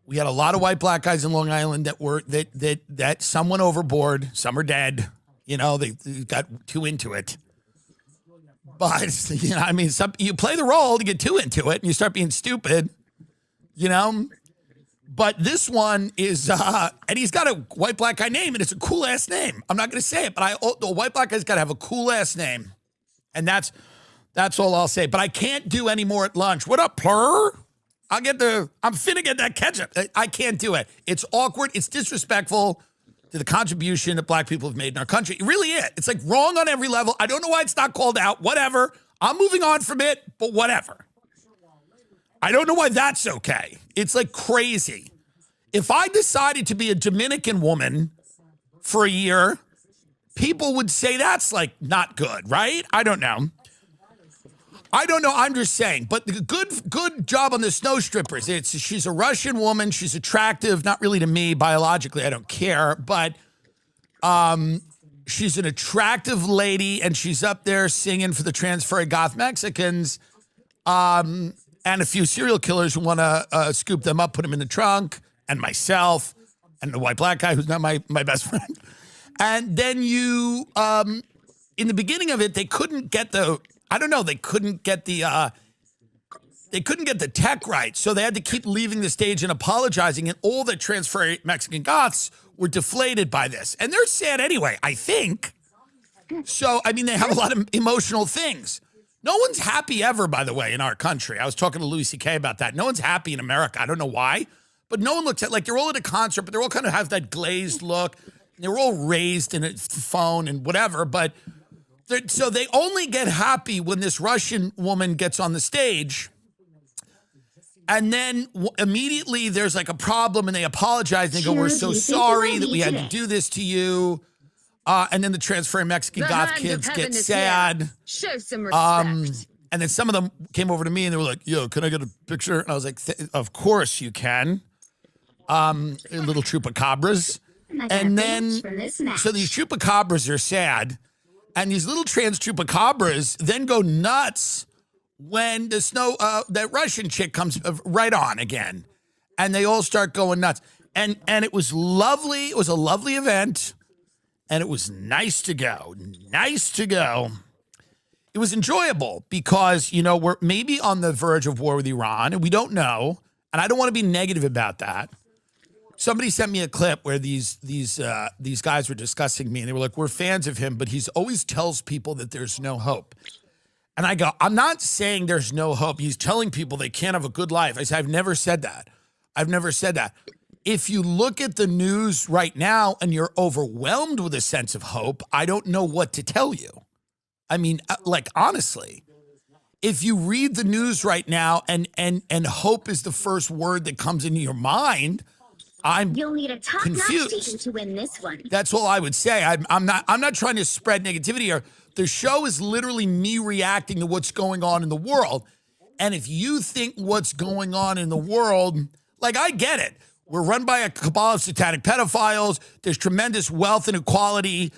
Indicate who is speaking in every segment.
Speaker 1: We had a lot of white black guys in Long Island that some went overboard, some are dead. You know, they got too into it. But, you know, I mean, you play the role to get too into it and you start being stupid, you know. But this one is, and he's got a white black guy name and it's a cool ass name. I'm not going to say it, but the white black guy's got to have a cool ass name. And that's all I'll say. But I can't do any more at lunch. What up, Plur? I'm finna get that ketchup. I can't do it. It's awkward. It's disrespectful to the contribution that black people have made in our country. It really is. It's like wrong on every level. I don't know why it's not called out. Whatever. I'm moving on from it, but whatever. I don't know why that's okay. It's like crazy. If I decided to be a Dominican woman for a year, people would say that's like not good, right? I don't know. I'm just saying. But the good job on the snow strippers. She's a Russian woman. She's attractive. Not really to me biologically. I don't care. But she's an attractive lady, and she's up there singing for the trans furry goth Mexicans, and a few serial killers who want to scoop them up, put them in the trunk, and myself, and the white black guy who's not my best friend. And then in the beginning of it, they couldn't get the. I don't know. They couldn't get the tech right, so they had to keep leaving the stage and apologizing. And all the trans furry Mexican goths were deflated by this, and they're sad anyway. I think so. I mean, they have a lot of emotional things. No one's happy ever, by the way, in our country. I was talking to Louis C.K. about that. No one's happy in America. I don't know why, but no one looks at like they're all at a concert, but they're all kind of have that glazed look. They're all raised in a phone and whatever, but. So they only get happy when this Russian woman gets on the stage, and then immediately there's like a problem and they apologize and they go, we're so sorry that we had to do this to you. And then the trans furry Mexican goth kids get sad.
Speaker 2: Show some respect.
Speaker 1: And then some of them came over to me and they were like, yo, can I get a picture? And I was like, of course you can. Little chupacabras. And then, so these chupacabras are sad. And these little trans chupacabras then go nuts when that Russian chick comes right on again. And they all start going nuts. And it was lovely. It was a lovely event. And it was nice to go. Nice to go. It was enjoyable because, you know, we're maybe on the verge of war with Iran. And we don't know. And I don't want to be negative about that. Somebody sent me a clip where these guys were discussing me, and they were like, we're fans of him, but he's always tells people that there's no hope. And I go, I'm not saying there's no hope. He's telling people they can't have a good life. I said, I've never said that. I've never said that. If you look at the news right now and you're overwhelmed with a sense of hope, I don't know what to tell you. I mean, like, honestly, if you read the news right now and hope is the first word that comes into your mind,
Speaker 2: You'll need a top-notch station to win this one.
Speaker 1: That's all I would say. I'm not trying to spread negativity here. The show is literally me reacting to what's going on in the world. And if you think what's going on in the world, like, I get it. We're run by a cabal of satanic pedophiles. There's tremendous wealth inequality.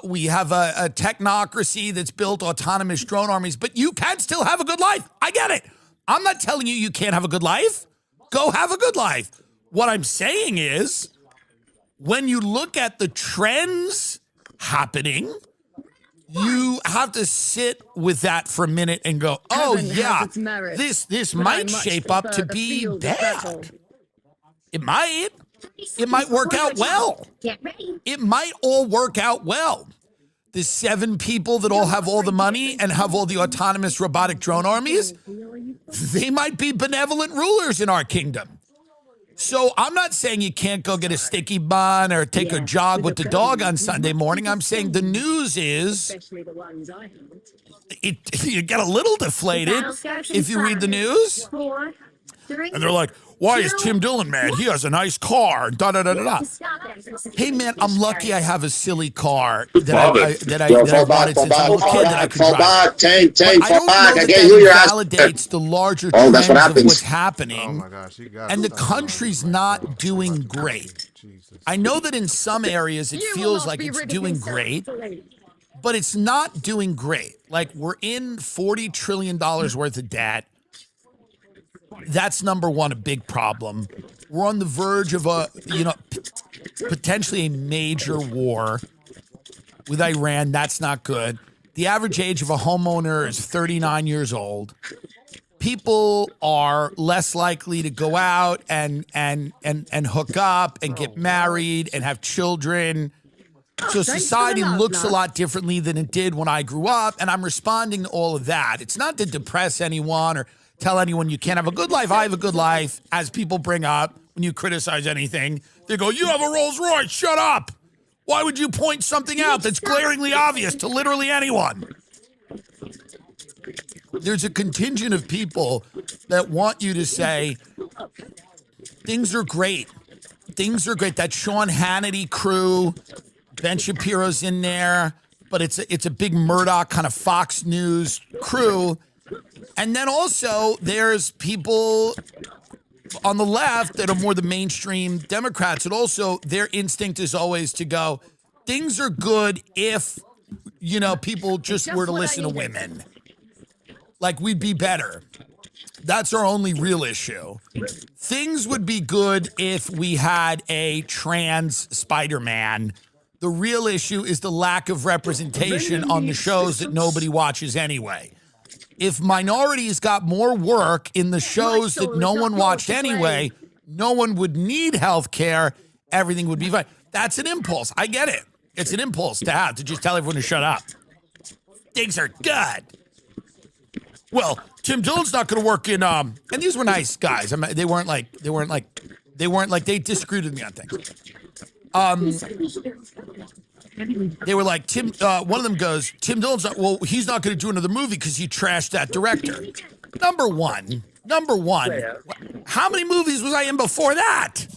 Speaker 1: We have a technocracy that's built autonomous drone armies, but you can still have a good life. I get it. I'm not telling you can't have a good life. Go have a good life. What I'm saying is, when you look at the trends happening, you have to sit with that for a minute and go, oh yeah, this might shape up to be bad. It might work out well.
Speaker 2: Get ready.
Speaker 1: It might all work out well. The 7 people that all have all the money and have all the autonomous robotic drone armies, they might be benevolent rulers in our kingdom. So I'm not saying you can't go get a sticky bun or take a jog with the dog on Sunday morning. I'm saying the news is you get a little deflated if you read the news. And they're like, why is Tim Dillon mad? He has a nice car. Da da da da da. Hey man, I'm lucky I have a silly car that I wanted since I was a little kid that I could drive.
Speaker 3: Tank,
Speaker 1: But I don't know that validates the larger trends
Speaker 3: that's what
Speaker 1: of
Speaker 3: happens.
Speaker 1: what's happening.
Speaker 4: Oh my gosh, you got
Speaker 1: And the country's not doing great.
Speaker 4: Jesus.
Speaker 1: I know that in some areas it feels like it's doing great, but it's not doing great. Like we're in $40 trillion worth of debt. That's number one, a big problem. We're on the verge of potentially a major war with Iran. That's not good. The average age of a homeowner is 39 years old. People are less likely to go out and hook up and get married and have children. So society looks a lot differently than it did when I grew up, and I'm responding to all of that. It's not to depress anyone or tell anyone you can't have a good life. I have a good life, as people bring up when you criticize anything. They go, you have a Rolls Royce, shut up. Why would you point something out that's glaringly obvious to literally anyone? There's a contingent of people that want you to say, things are great. Things are great. That Sean Hannity crew, Ben Shapiro's in there, but it's a big Murdoch kind of Fox News crew. And then also there's people on the left that are more the mainstream Democrats, and also their instinct is always to go, things are good if, people just were to listen to women. Like we'd be better. That's our only real issue. Things would be good if we had a trans Spider-Man. The real issue is the lack of representation on the shows that nobody watches anyway. If minorities got more work in the shows that no one watched anyway, no one would need health care. Everything would be fine. That's an impulse. I get it. It's an impulse to have, to just tell everyone to shut up. Things are good. Well, Tim Dillon's not going to work in, and these were nice guys. I mean, they weren't like, they disagreed with me on things. They were like, one of them goes, Tim Dillon's not, well, he's not going to do another movie because he trashed that director. Number one, how many movies was I in before that?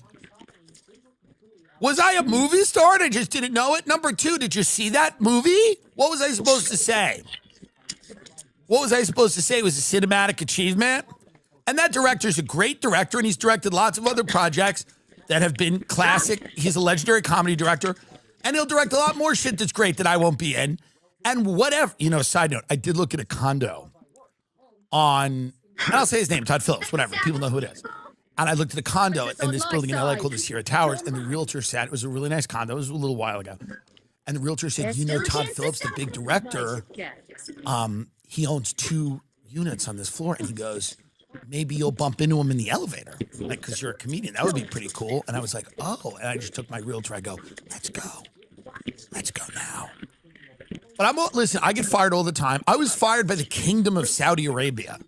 Speaker 1: Was I a movie star and I just didn't know it? Number two, did you see that movie? What was I supposed to say? What was I supposed to say? It was a cinematic achievement? And that director's a great director, and he's directed lots of other projects that have been classic. He's a legendary comedy director, and he'll direct a lot more shit that's great that I won't be in. And whatever, side note, I did look at a condo on, and I'll say his name, Todd Phillips, whatever. People know who it is. And I looked at a condo in this building in LA called the Sierra Towers, and the realtor said, it was a really nice condo. It was a little while ago. And the realtor said, Todd Phillips, the big director, he owns 2 units on this floor. And he goes, maybe you'll bump into him in the elevator, like, because you're a comedian. That would be pretty cool. And I was like, oh. And I just took my realtor. I go, let's go. Let's go now. But listen, I get fired all the time. I was fired by the Kingdom of Saudi Arabia.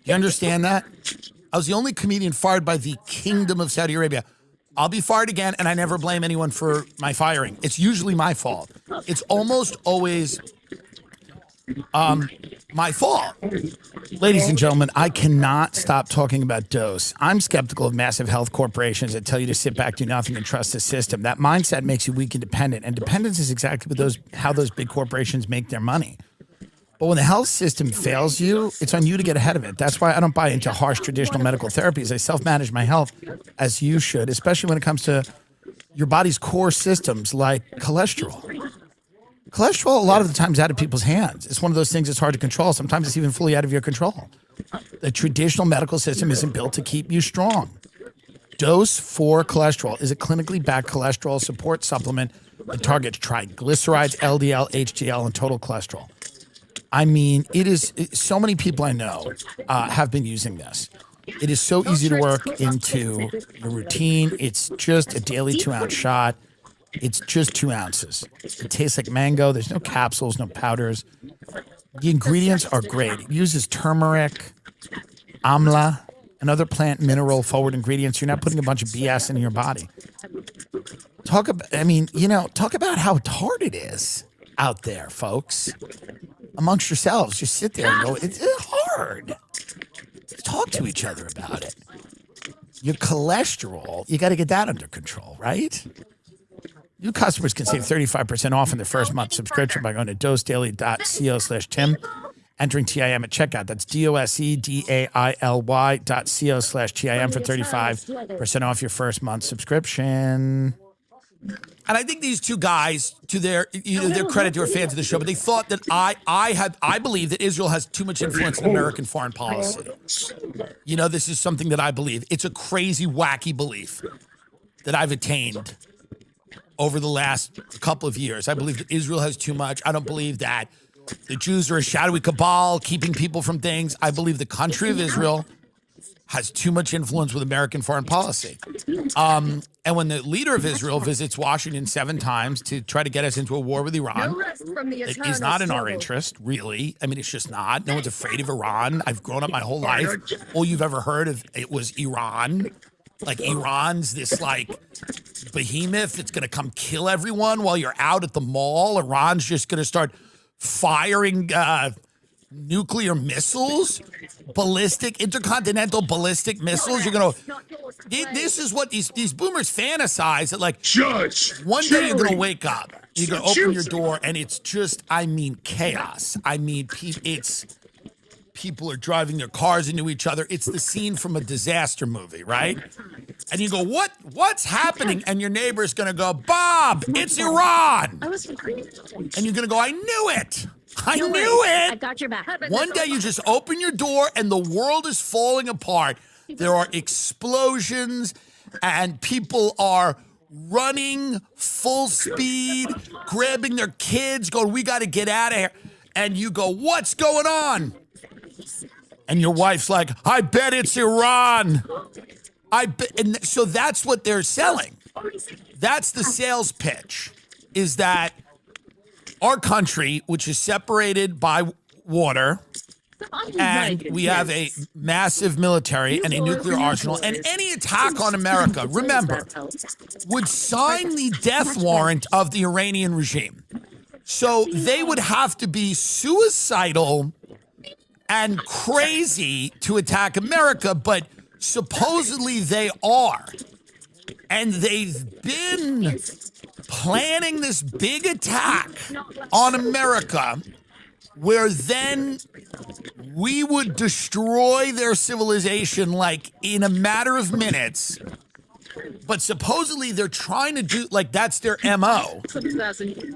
Speaker 1: You understand that? I was the only comedian fired by the Kingdom of Saudi Arabia. I'll be fired again, and I never blame anyone for my firing. It's usually my fault. It's almost always my fault. Ladies and gentlemen, I cannot stop talking about dose. I'm skeptical of massive health corporations that tell you to sit back, do nothing, and trust the system. That mindset makes you weak and dependent, and dependence is exactly how those big corporations make their money. But when the health system fails you, it's on you to get ahead of it. That's why I don't buy into harsh traditional medical therapies. I self-manage my health as you should, especially when it comes to your body's core systems like cholesterol. Cholesterol, a lot of the times, out of people's hands. It's one of those things that's hard to control. Sometimes it's even fully out of your control. The traditional medical system isn't built to keep you strong. Dose for cholesterol is a clinically backed cholesterol support supplement that targets triglycerides, LDL, HDL, and total cholesterol. I mean, so many people I know have been using this. It is so easy to work into your routine. It's just a daily 2-ounce shot. It's just 2 ounces. It tastes like mango. There's no capsules, no powders. The ingredients are great. It uses turmeric, amla, and other plant mineral forward ingredients. You're not putting a bunch of BS in your body. Talk about how hard it is out there, folks. Amongst yourselves, just sit there and go, it's hard. Talk to each other about it. your cholesterol, you got to get that under control, right? New customers can save 35% off in their first month subscription by going to dosedaily.co/Tim, entering TIM at checkout. That's dosedaily.co/TIM for 35% off your first month subscription. And I think these two guys, to their credit, they were fans of the show, but they thought that I believe that Israel has too much influence in American foreign policy. This is something that I believe. It's a crazy, wacky belief that I've attained over the last couple of years. I believe that Israel has too much. I don't believe that the Jews are a shadowy cabal keeping people from things. I believe the country of Israel has too much influence with American foreign policy. And when the leader of Israel visits Washington 7 times to try to get us into a war with Iran, it is not in our interest, really. I mean, it's just not. No one's afraid of Iran. I've grown up my whole life. All you've ever heard of it was Iran. Like Iran's this behemoth that's going to come kill everyone while you're out at the mall. Iran's just going to start firing nuclear missiles, intercontinental ballistic missiles. You're going to, this is what these boomers fantasize that one day you're going to wake up, you're going to open your door and it's just, chaos. People are driving their cars into each other. It's the scene from a disaster movie, right? And you go, what's happening? And your neighbor's going to go, Bob, it's Iran. And you're going to go, I knew it. I knew it.
Speaker 2: I got your back.
Speaker 1: One day you just open your door and the world is falling apart. There are explosions and people are running full speed, grabbing their kids, going, we got to get out of here. And you go, what's going on? And your wife's like, I bet it's Iran. And so that's what they're selling. That's the sales pitch, is that our country, which is separated by water, and we have a massive military and a nuclear arsenal, and any attack on America, remember, would sign the death warrant of the Iranian regime. So they would have to be suicidal and crazy to attack America, but supposedly they are. And they've been planning this big attack on America where then we would destroy their civilization in a matter of minutes. But supposedly they're trying to do, that's their MO.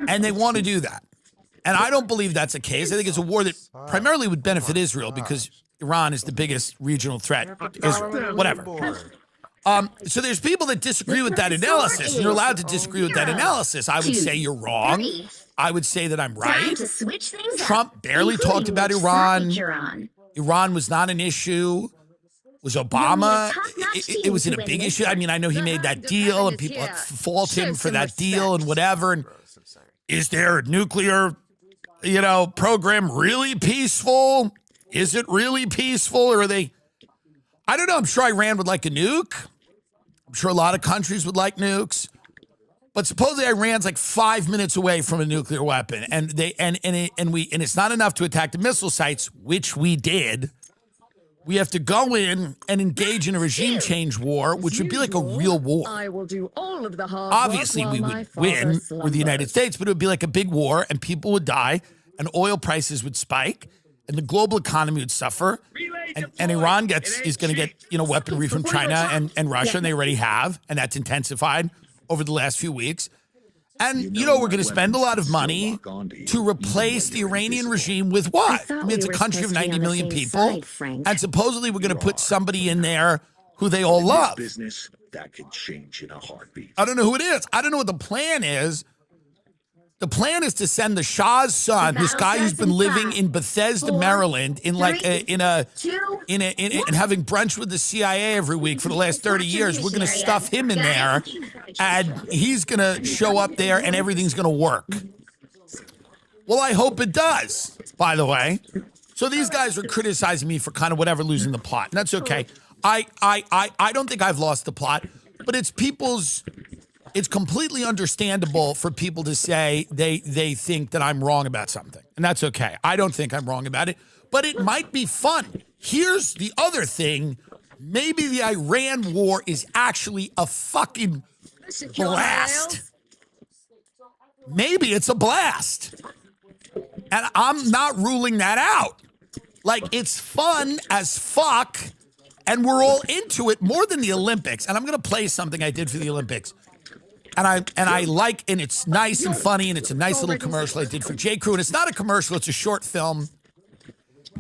Speaker 1: And they want to do that. And I don't believe that's the case. I think it's a war that primarily would benefit Israel because Iran is the biggest regional threat. Israel, whatever. So there's people that disagree with that analysis. And you're allowed to disagree with that analysis. I would say you're wrong. I would say that I'm right. Trump barely talked about Iran. Iran was not an issue. Was Obama? It wasn't a big issue. I mean, I know he made that deal and people fault him for that deal and whatever. And is their nuclear, program really peaceful? Is it really peaceful? Or are they, I don't know. I'm sure Iran would like a nuke. I'm sure a lot of countries would like nukes. But supposedly Iran's 5 minutes away from a nuclear weapon. And it's not enough to attack the missile sites, which we did. We have to go in and engage in a regime change war, which would be like a real war.
Speaker 3: I will do all of the hard
Speaker 1: Obviously, we would win with the United States, but it would be like a big war, and people would die, and oil prices would spike, and the global economy would suffer, and Iran is going to get weaponry from China and Russia, and they already have, and that's intensified over the last few weeks. And, we're going to spend a lot of money to replace the Iranian regime with what? I mean, it's a country of 90 million people. And supposedly we're going to put somebody in there who they all love.
Speaker 4: Business that can change in a heartbeat.
Speaker 1: I don't know who it is. I don't know what the plan is. The plan is to send the Shah's son, this guy who's been living in Bethesda, Maryland, and having brunch with the CIA every week for the last 30 years. We're going to stuff him in there, and he's going to show up there, and everything's going to work. Well, I hope it does, by the way. So these guys are criticizing me for kind of whatever losing the plot, and that's okay. I don't think I've lost the plot, but it's completely understandable for people to say they think that I'm wrong about something. And that's okay. I don't think I'm wrong about it, but it might be fun. Here's the other thing maybe the Iran war is actually a fucking blast. Maybe it's a blast. And I'm not ruling that out. Like, it's fun as fuck, and we're all into it more than the Olympics. And I'm going to play something I did for the Olympics. And it's nice and funny, and it's a nice little commercial I did for J. Crew. And it's not a commercial, it's a short film.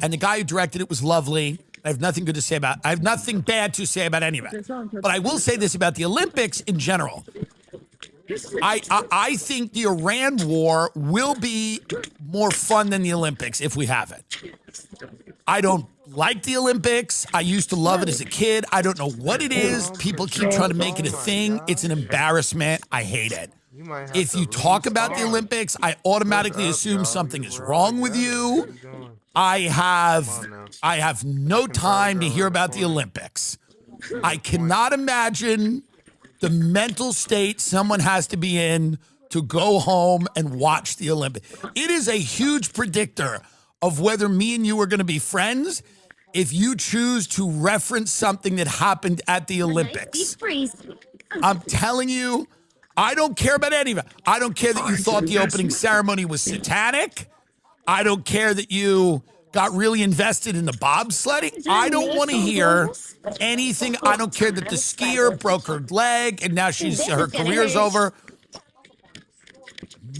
Speaker 1: And the guy who directed it was lovely. I have nothing bad to say about any of it. But I will say this about the Olympics in general. I think the Iran war will be more fun than the Olympics if we have it. I don't like the Olympics. I used to love it as a kid. I don't know what it is. People keep trying to make it a thing. It's an embarrassment. I hate it. If you talk about the Olympics, I automatically assume something is wrong with you. I have no time to hear about the Olympics. I cannot imagine the mental state someone has to be in to go home and watch the Olympics. It is a huge predictor of whether me and you are going to be friends if you choose to reference something that happened at the Olympics. I'm telling you, I don't care about any of it. I don't care that you thought the opening ceremony was satanic. I don't care that you got really invested in the bobsledding. I don't want to hear anything. I don't care that the skier broke her leg and now her career's over.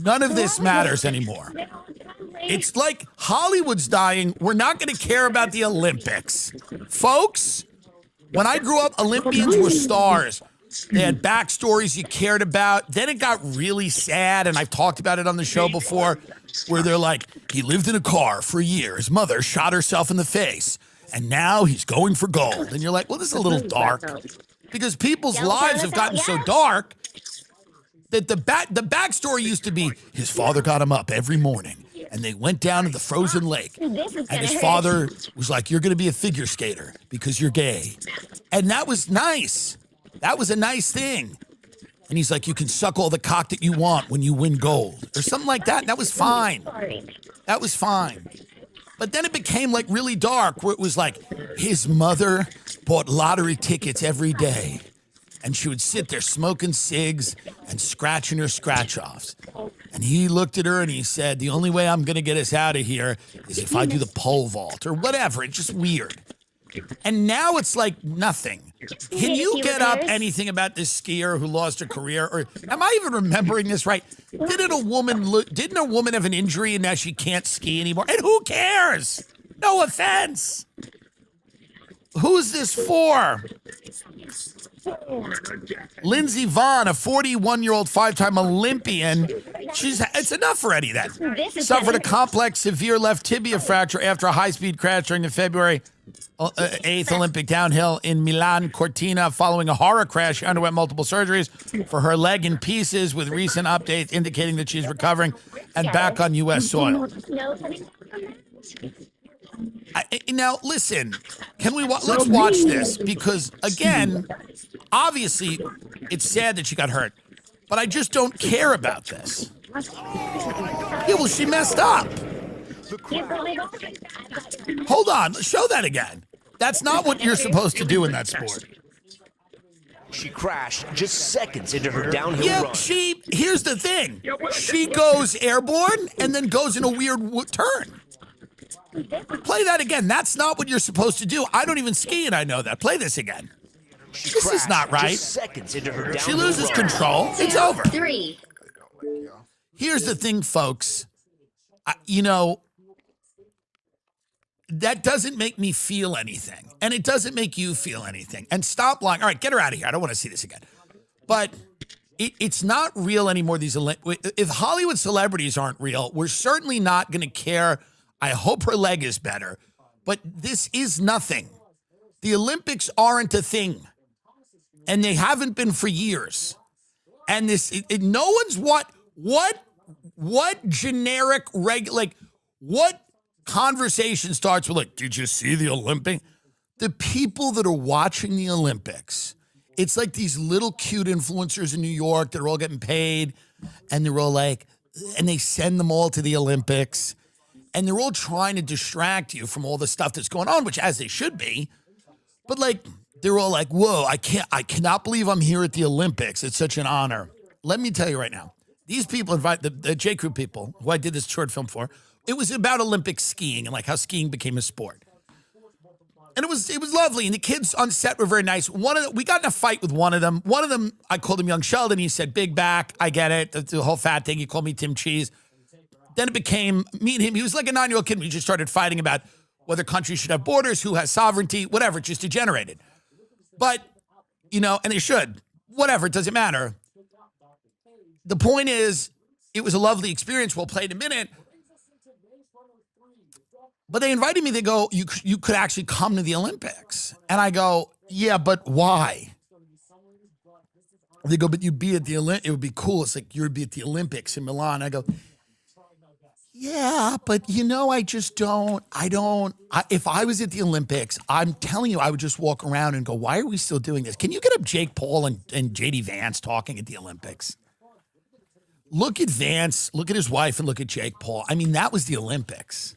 Speaker 1: None of this matters anymore. It's like Hollywood's dying. We're not going to care about the Olympics. Folks, when I grew up, Olympians were stars. They had backstories you cared about. Then it got really sad, and I've talked about it on the show before, where they're like, he lived in a car for a year. His mother shot herself in the face, and now he's going for gold. And you're like, well, this is a little dark. Because people's lives have gotten so dark that the backstory used to be his father got him up every morning, and they went down to the frozen lake. And his father was like, you're going to be a figure skater because you're gay. And that was nice. That was a nice thing. And he's like, you can suck all the cock that you want when you win gold or something like that. And that was fine. That was fine. But then it became like really dark where it was like his mother bought lottery tickets every day. And she would sit there smoking cigs and scratching her scratch-offs. And he looked at her and he said, the only way I'm going to get us out of here is if I do the pole vault or whatever. It's just weird. And now it's like nothing. Can you get up anything about this skier who lost her career? Or am I even remembering this right? Didn't a woman have an injury and now she can't ski anymore? And who cares? No offense. Who's this for? Lindsey Vonn, a 41-year-old five-time Olympian. It's enough for Eddie then. Suffered a complex severe left tibia fracture after a high-speed crash during the February 8th Olympic downhill in Milan Cortina. Following a horror crash, she underwent multiple surgeries for her leg in pieces, with recent updates indicating that she's recovering and back on U.S. soil. Now, listen, let's watch this because, again, obviously, it's sad that she got hurt, but I just don't care about this. Yeah, well, she messed up. Hold on, show that again. That's not what you're supposed to do in that sport.
Speaker 5: She crashed just seconds into her downhill run.
Speaker 1: Here's the thing. She goes airborne and then goes in a weird turn. Play that again. That's not what you're supposed to do. I don't even ski and I know that. Play this again. This is not right.
Speaker 5: Seconds into her
Speaker 1: she loses control. It's over.
Speaker 2: 3.
Speaker 1: Here's the thing, folks. That doesn't make me feel anything. And it doesn't make you feel anything. And stop lying. All right, get her out of here. I don't want to see this again. But it's not real anymore. If Hollywood celebrities aren't real, we're certainly not going to care. I hope her leg is better. But this is nothing. The Olympics aren't a thing. And they haven't been for years. And no one's what generic what conversation starts with like, did you see the Olympic? The people that are watching the Olympics, it's like these little cute influencers in New York that are all getting paid, and they're all like, and they send them all to the Olympics, and they're all trying to distract you from all the stuff that's going on, which as they should be. But like, They're all like, whoa, I cannot believe I'm here at the Olympics. It's such an honor. Let me tell you right now, these people invite the J. Crew people who I did this short film for. It was about Olympic skiing and like how skiing became a sport. And it was lovely. And the kids on set were very nice. We got in a fight with one of them. One of them, I called him Young Sheldon. He said, big back. I get it. The whole fat thing. He called me Tim Cheese. Then it became me and him. He was like a 9-year-old kid. We just started fighting about whether countries should have borders, who has sovereignty, whatever. It just degenerated. But, and they should. Whatever. It doesn't matter. The point is, it was a lovely experience. We'll play in a minute. But they invited me. They go, you could actually come to the Olympics. And I go, yeah, but why? They go, but you'd be at the Olympics. It would be cool. It's like you'd be at the Olympics in Milan. I go, yeah, but I just don't. If I was at the Olympics, I'm telling you, I would just walk around and go, why are we still doing this? Can you get up Jake Paul and JD Vance talking at the Olympics? Look at Vance, look at his wife, and look at Jake Paul. I mean, that was the Olympics.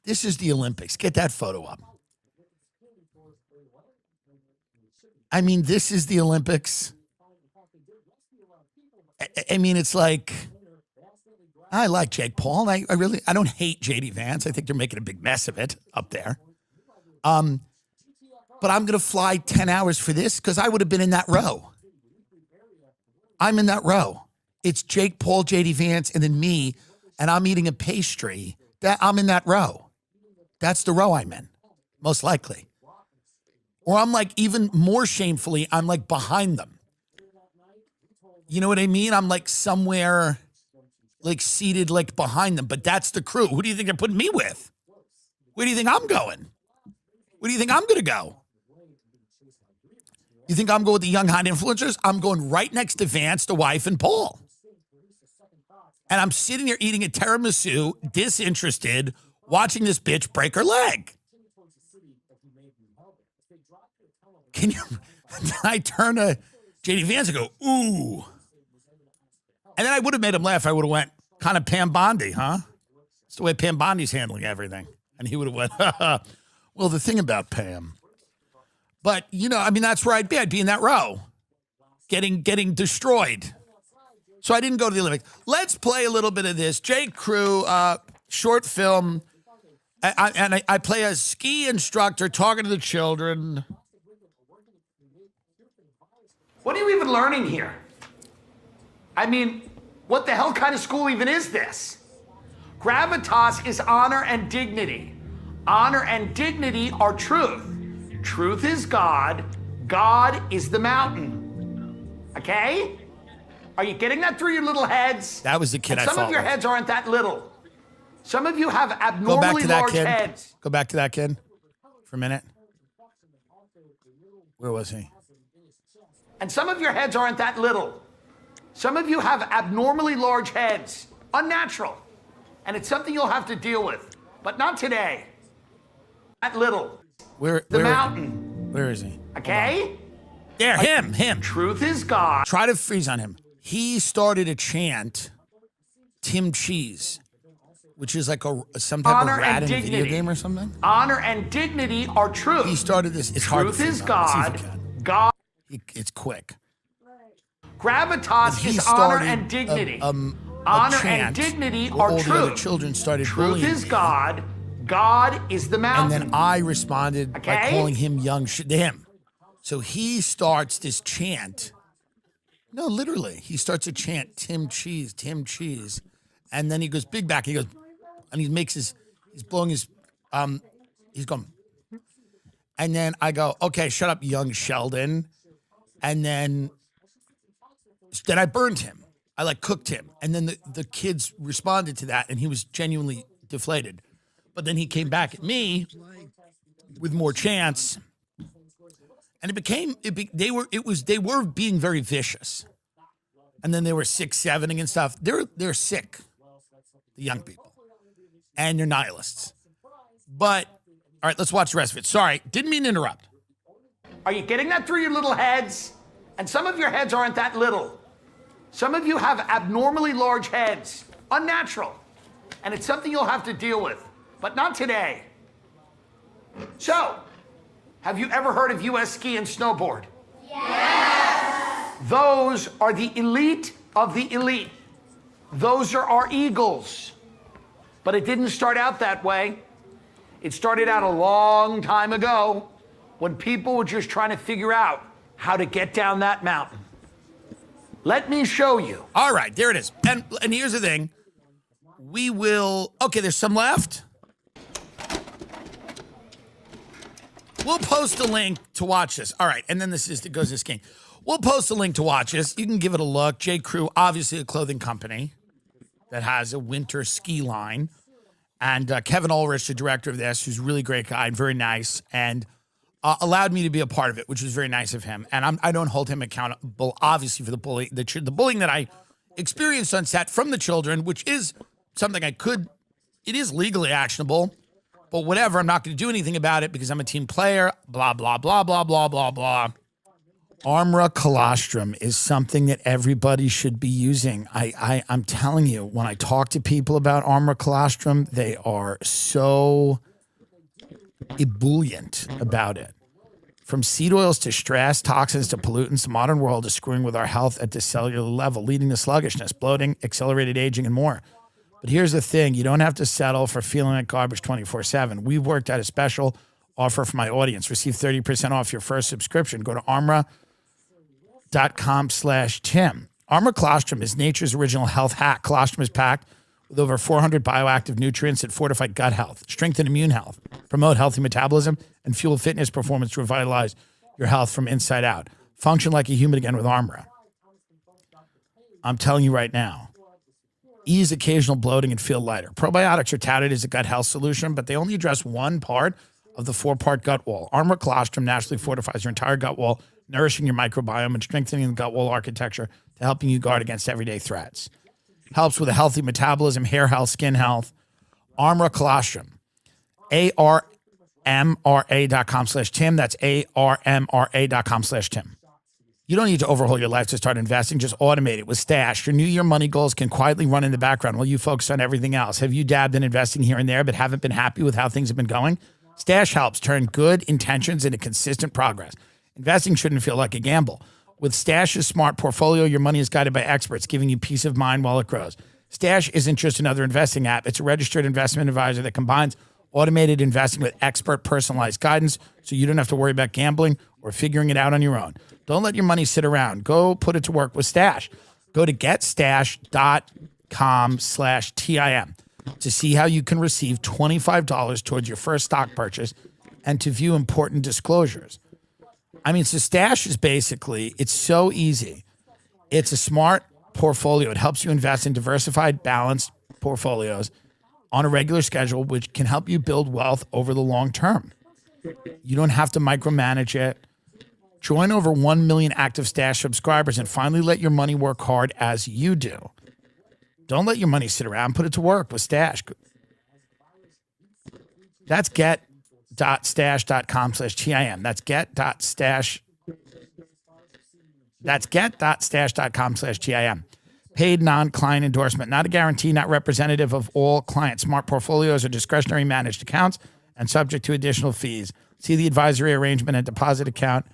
Speaker 1: This is the Olympics. Get that photo up. I mean, this is the Olympics. I mean, it's like, I like Jake Paul. I don't hate JD Vance. I think they're making a big mess of it up there. But I'm going to fly 10 hours for this because I would have been in that row. I'm in that row. It's Jake Paul, JD Vance, and then me, and I'm eating a pastry. I'm in that row. That's the row I'm in, most likely. Or I'm like, even more shamefully, I'm like behind them. You know what I mean? I'm like somewhere, like seated like behind them, but that's the crew. Who do you think they're putting me with? Where do you think I'm going? Where do you think I'm going to go? You think I'm going with the young hot influencers? I'm going right next to Vance, the wife, and Paul. And I'm sitting there eating a tiramisu, disinterested, watching this bitch break her leg. Can you? I turn to JD Vance and go, ooh. And then I would have made him laugh. I would have went, kind of Pam Bondi, huh? It's the way Pam Bondi's handling everything. And he would have went, well, the thing about Pam. But, that's where I'd be. I'd be in that row, getting destroyed. So I didn't go to the Olympics. Let's play a little bit of this. J. Crew, short film. I play a ski instructor talking to the children.
Speaker 6: What are you even learning here? I mean, what the hell kind of school even is this? Gravitas is honor and dignity. Honor and dignity are truth. Truth is God. God is the mountain. Okay? Are you getting that through your little heads?
Speaker 1: That was the kid I fought with.
Speaker 6: Some of your heads aren't that little. Some of you have abnormally large heads.
Speaker 1: Go back to that kid for a minute. Where was he?
Speaker 6: And some of your heads aren't that little. Some of you have abnormally large heads. Unnatural. And it's something you'll have to deal with. But not today. That little.
Speaker 1: Where?
Speaker 6: Mountain.
Speaker 1: Where is he?
Speaker 6: Okay?
Speaker 1: There, him.
Speaker 6: Truth is God.
Speaker 1: Try to freeze on him. He started a chant, Tim Cheese, which is like some type
Speaker 6: Honor
Speaker 1: of rat
Speaker 6: and
Speaker 1: in a video
Speaker 6: dignity.
Speaker 1: game or something.
Speaker 6: Honor and dignity are truth.
Speaker 1: He started this. It's hard to
Speaker 6: Truth is
Speaker 1: freeze on him. See if
Speaker 6: God.
Speaker 1: you can.
Speaker 6: God.
Speaker 1: It's quick.
Speaker 6: Gravitas
Speaker 1: He
Speaker 6: is honor
Speaker 1: started
Speaker 6: and dignity.
Speaker 1: a
Speaker 6: Honor
Speaker 1: chant
Speaker 6: and dignity
Speaker 1: where
Speaker 6: are
Speaker 1: all the other
Speaker 6: truth.
Speaker 1: children started
Speaker 6: Truth
Speaker 1: bullying
Speaker 6: is
Speaker 1: me.
Speaker 6: God. God is the
Speaker 1: And
Speaker 6: mountain.
Speaker 1: then I responded by
Speaker 6: Okay?
Speaker 1: calling him young to him. So he starts this chant. No, literally. He starts a chant, Tim Cheese, Tim Cheese. And then he goes, big back. He goes, and he's blowing his, he's going. And then I go, okay, shut up, young Sheldon. And then I burned him. I like cooked him. And then the kids responded to that and he was genuinely deflated. But then he came back at me with more chance. And they were being very vicious. And then they were 6-7ing and stuff. They're sick, the young people. And they're nihilists. But, all right, let's watch the rest of it. Sorry, didn't mean to interrupt.
Speaker 6: Are you getting that through your little heads? And some of your heads aren't that little. Some of you have abnormally large heads. Unnatural. And it's something you'll have to deal with. But not today. So, Have you ever heard of US Ski and Snowboard? Yes. Those are the elite of the elite. Those are our Eagles. But it didn't start out that way. It started out a long time ago when people were just trying to figure out how to get down that mountain. Let me show you.
Speaker 1: All right, there it is. And here's the thing. We will... Okay, there's some left. We'll post a link to watch this. All right, and then it goes to skiing. We'll post a link to watch this. You can give it a look. J. Crew, obviously a clothing company that has a winter ski line. And Kevin Ulrich, the director of this, who's a really great guy, very nice, and allowed me to be a part of it, which was very nice of him. And I don't hold him accountable, obviously, for the bullying that I experienced on set from the children, which is something it is legally actionable. But whatever, I'm not going to do anything about it because I'm a team player, blah, blah, blah, blah, blah, blah, blah. Armra colostrum is something that everybody should be using. I'm telling you, when I talk to people about Armra colostrum, they are so ebullient about it. From seed oils to stress, toxins to pollutants, the modern world is screwing with our health at the cellular level, leading to sluggishness, bloating, accelerated aging, and more. But here's the thing. You don't have to settle for feeling like garbage 24/7. We've worked out a special offer for my audience. Receive 30% off your first subscription. Go to armra.com/Tim. Armra colostrum is nature's original health hack. Colostrum is packed with over 400 bioactive nutrients that fortify gut health, strengthen immune health, promote healthy metabolism, and fuel fitness performance to revitalize your health from inside out. Function like a human again with Armra. I'm telling you right now. Ease occasional bloating and feel lighter. Probiotics are touted as a gut health solution, but they only address one part of the 4-part gut wall. Armra colostrum naturally fortifies your entire gut wall, nourishing your microbiome and strengthening the gut wall architecture to helping you guard against everyday threats. Helps with a healthy metabolism, hair health, skin health. Armra colostrum. ARMRA.com/Tim. That's ARMRA.com/Tim. You don't need to overhaul your life to start investing. Just automate it with Stash. Your New Year money goals can quietly run in the background while you focus on everything else. Have you dabbed in investing here and there but haven't been happy with how things have been going? Stash helps turn good intentions into consistent progress. Investing shouldn't feel like a gamble. With Stash's smart portfolio, your money is guided by experts, giving you peace of mind while it grows. Stash isn't just another investing app. It's a registered investment advisor that combines automated investing with expert personalized guidance so you don't have to worry about gambling or figuring it out on your own. Don't let your money sit around. Go put it to work with Stash. Go to getstash.com/TIM to see how you can receive $25 towards your first stock purchase and to view important disclosures. I mean, so Stash is basically, it's so easy. It's a smart portfolio. It helps you invest in diversified, balanced portfolios on a regular schedule, which can help you build wealth over the long term. You don't have to micromanage it. Join over 1 million active Stash subscribers and finally let your money work hard as you do. Don't let your money sit around. Put it to work with Stash. That's get.stash.com/TIM. That's get.stash.com/TIM. Paid non-client endorsement. Not a guarantee, not representative of all clients. Smart portfolios are discretionary managed accounts and subject to additional fees. See the advisory arrangement and deposit account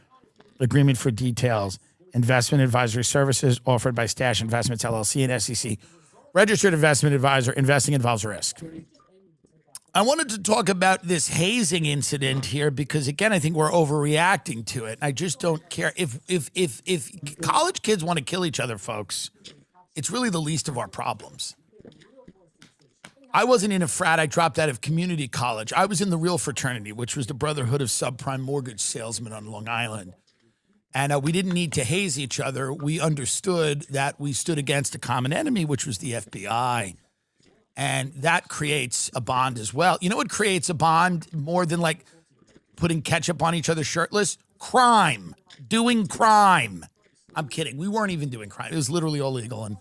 Speaker 1: agreement for details. Investment advisory services offered by Stash Investments, LLC, and SEC. Registered investment advisor. Investing involves risk. I wanted to talk about this hazing incident here because, again, I think we're overreacting to it. I just don't care. If college kids want to kill each other, folks, it's really the least of our problems. I wasn't in a frat. I dropped out of community college. I was in the real fraternity, which was the Brotherhood of Subprime Mortgage Salesmen on Long Island. And we didn't need to haze each other. We understood that we stood against a common enemy, which was the FBI. And that creates a bond as well. You know what creates a bond more than like putting ketchup on each other shirtless? Crime. Doing crime. I'm kidding. We weren't even doing crime. It was literally illegal. And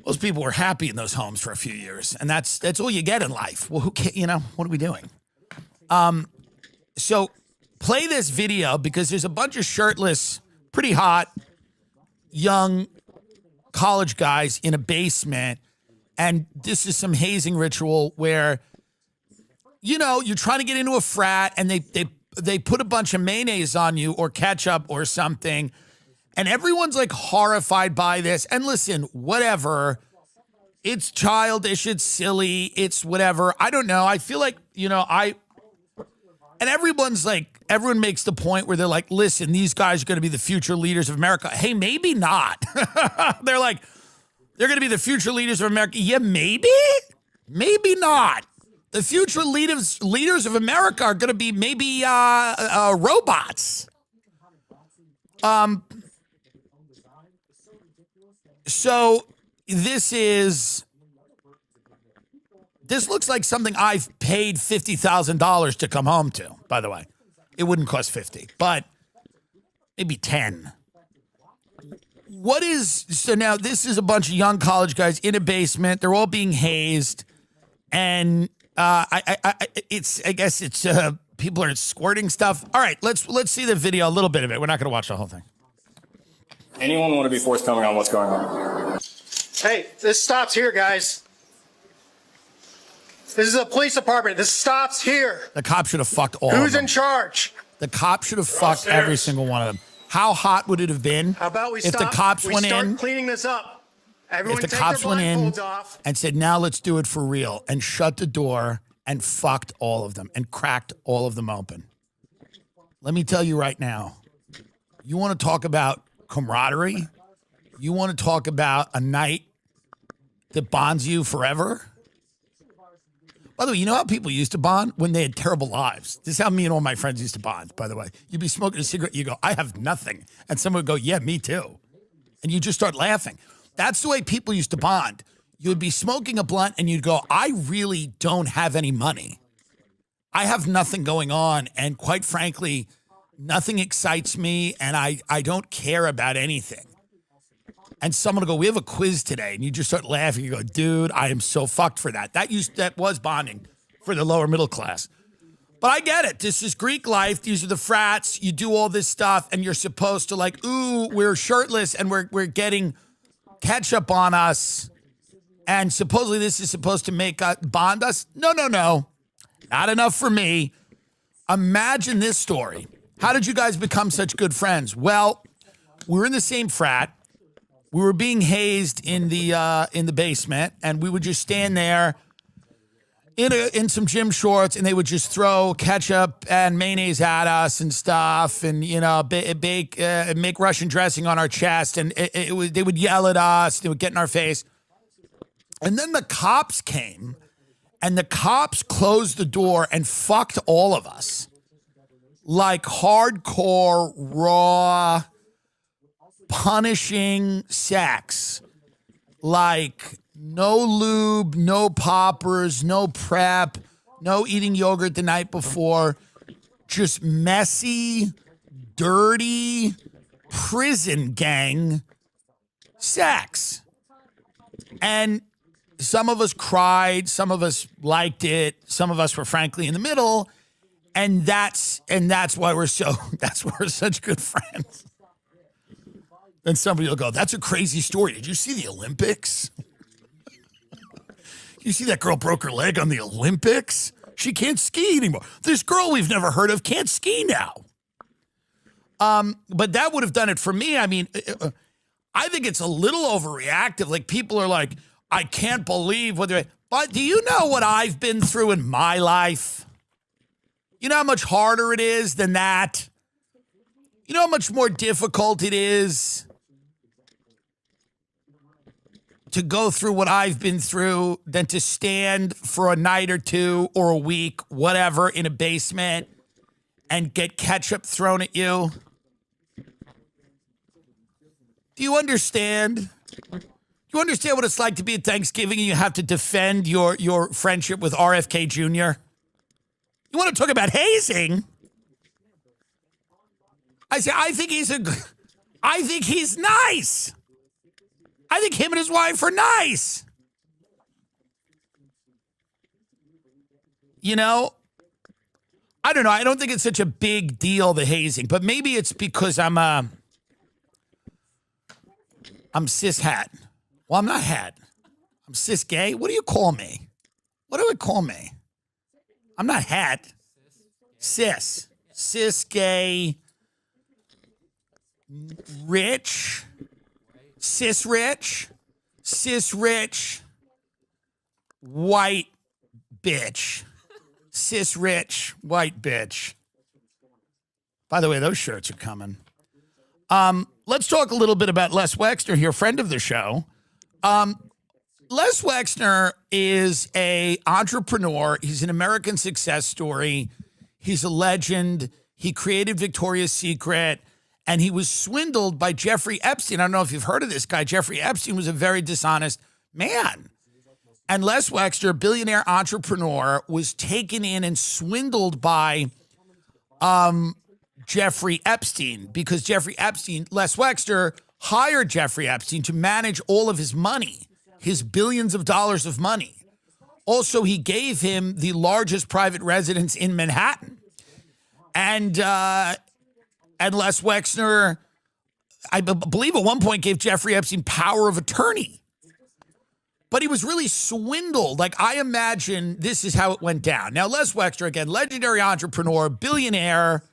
Speaker 1: most people were happy in those homes for a few years. And that's all you get in life. Well, what are we doing? So play this video because there's a bunch of shirtless, pretty hot, young college guys in a basement. And this is some hazing ritual where, you're trying to get into a frat and they they put a bunch of mayonnaise on you or ketchup or something, and everyone's like horrified by this. And listen, whatever. It's childish, it's silly, it's whatever. I don't know. I feel like, and everyone makes the point where they're like, listen, these guys are going to be the future leaders of America. Hey, maybe not. They're like, they're going to be the future leaders of America. Yeah, maybe not. The future leaders of America are going to be maybe robots. So this looks like something I've paid $50,000 to come home to, by the way. It wouldn't cost 50, but maybe 10. So now this is a bunch of young college guys in a basement. They're all being hazed. And I guess it's people are squirting stuff. All right, let's see the video, a little bit of it. We're not going to watch the whole thing.
Speaker 7: Anyone want to be forthcoming on what's going on?
Speaker 8: Hey, this stops here, guys. This is a police department. This stops here.
Speaker 1: The cop should have fucked all of them.
Speaker 8: Who's in charge?
Speaker 1: The cop should have fucked every single one of them. How hot would it have been
Speaker 8: How about we
Speaker 1: if
Speaker 8: stop?
Speaker 1: the cops went
Speaker 8: start
Speaker 1: in?
Speaker 8: cleaning this up. Everyone
Speaker 1: If the
Speaker 8: take
Speaker 1: cops
Speaker 8: their
Speaker 1: went in
Speaker 8: blindfolds off.
Speaker 1: and said, now let's do it for real, and shut the door and fucked all of them and cracked all of them open. Let me tell you right now, you want to talk about camaraderie? You want to talk about a night that bonds you forever? By the way, you know how people used to bond? When they had terrible lives. This is how me and all my friends used to bond, by the way. You'd be smoking a cigarette, you go, I have nothing. And someone would go, yeah, me too. And you just start laughing. That's the way people used to bond. You would be smoking a blunt and you'd go, I really don't have any money. I have nothing going on. And quite frankly, nothing excites me and I don't care about anything. And someone will go, we have a quiz today. And you just start laughing. You go, dude, I am so fucked for that. That was bonding for the lower middle class. But I get it. This is Greek life. These are the frats. You do all this stuff and you're supposed to like, ooh, we're shirtless and we're getting ketchup on us. And supposedly this is supposed to make bond us. No. Not enough for me. Imagine this story. How did you guys become such good friends? Well, we were in the same frat. We were being hazed in the basement, and we would just stand there in some gym shorts, and they would just throw ketchup and mayonnaise at us and stuff, and make Russian dressing on our chest, and they would yell at us. They would get in our face, and then the cops came, and the cops closed the door and fucked all of us, like hardcore raw punishing sex, like no lube, no poppers, no prep, no eating yogurt the night before, just messy, dirty prison gang sex. And some of us cried, some of us liked it, some of us were frankly in the middle, and that's why we're such good friends. Then somebody will go, that's a crazy story. Did you see the Olympics? You see that girl broke her leg on the Olympics? She can't ski anymore. This girl we've never heard of can't ski now. But that would have done it for me. I mean, I think it's a little overreactive. Like people are like, I can't believe what they're. But do you know what I've been through in my life? You know how much harder it is than that? You know how much more difficult it is to go through what I've been through than to stand for a night or two or a week, whatever, in a basement and get ketchup thrown at you? Do you understand? Do you understand what it's like to be at Thanksgiving and you have to defend your friendship with RFK Jr.? You want to talk about hazing? I think he's nice. I think him and his wife are nice. You know, I don't know. I don't think it's such a big deal, the hazing, but maybe it's because I'm cis hat. Well, I'm not hat. I'm cis gay. What do you call me? What do I call me? I'm not hat. Cis. cis gay, rich, cis rich, white bitch. Cis rich, white bitch. By the way, those shirts are coming. Let's talk a little bit about Les Wexner here, friend of the show. Les Wexner is an entrepreneur. He's an American success story. He's a legend. He created Victoria's Secret, and he was swindled by Jeffrey Epstein. I don't know if you've heard of this guy. Jeffrey Epstein was a very dishonest man. And Les Wexner, billionaire entrepreneur, was taken in and swindled by Jeffrey Epstein because Jeffrey Epstein, Les Wexner, hired Jeffrey Epstein to manage all of his money, his billions of dollars of money. Also, he gave him the largest private residence in Manhattan. And Les Wexner, I believe at one point, gave Jeffrey Epstein power of attorney. But he was really swindled. Like, I imagine this is how it went down. Now, Les Wexner, again, legendary entrepreneur, billionaire.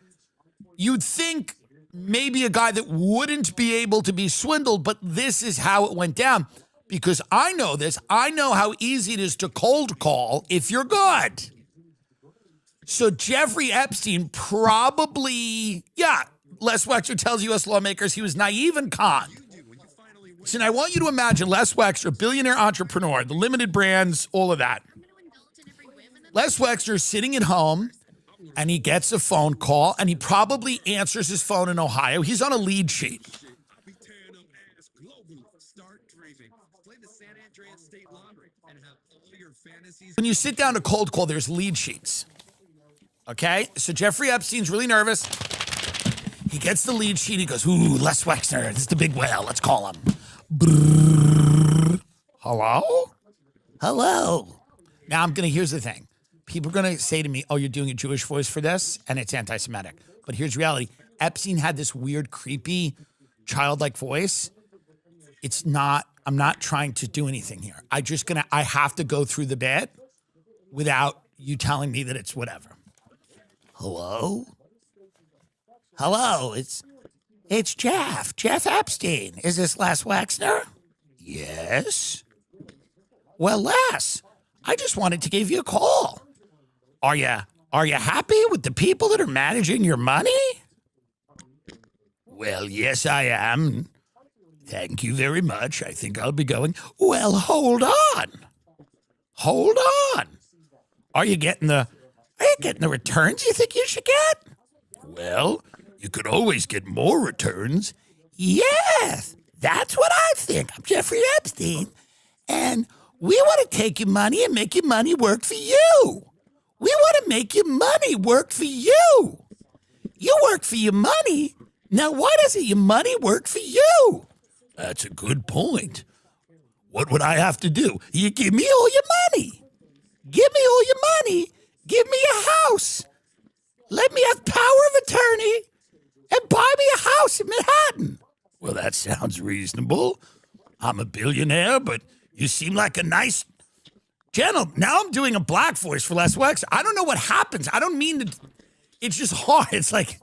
Speaker 1: You'd think maybe a guy that wouldn't be able to be swindled, but this is how it went down. Because I know this. I know how easy it is to cold call if you're good. So Jeffrey Epstein probably, Les Wexner tells U.S. lawmakers he was naive and conned. So now I want you to imagine Les Wexner, billionaire entrepreneur, the limited brands, all of that. Les Wexner sitting at home, and he gets a phone call, and he probably answers his phone in Ohio. He's on a lead sheet. When you sit down to cold call, there's lead sheets. Okay? So Jeffrey Epstein's really nervous. He gets the lead sheet. He goes, ooh, Les Wexner, this is the big whale. Let's call him. Brrr. Hello? Hello. Now here's the thing. People are going to say to me, oh, you're doing a Jewish voice for this, and it's anti-Semitic. But here's reality. Epstein had this weird, creepy, childlike voice. I'm not trying to do anything here. I have to go through the bit without you telling me that it's whatever. Hello? Hello, it's Jeff Epstein. Is this Les Wexner? Yes. Well, Les, I just wanted to give you a call. Are you happy with the people that are managing your money? Well, yes, I am. Thank you very much. I think I'll be going. Well, hold on. Hold on. Are you getting the returns you think you should get? Well, you could always get more returns. Yes, that's what I think. I'm Jeffrey Epstein, and we want to take your money and make your money work for you. We want to make your money work for you. You work for your money. Now, why doesn't your money work for you? That's a good point. What would I have to do? You give me all your money. Give me all your money. Give me a house. Let me have power of attorney and buy me a house in Manhattan. Well, that sounds reasonable. I'm a billionaire, but you seem like a nice gentleman. Now I'm doing a black voice for Les Wexner. I don't know what happens. I don't mean to. It's just hard. It's like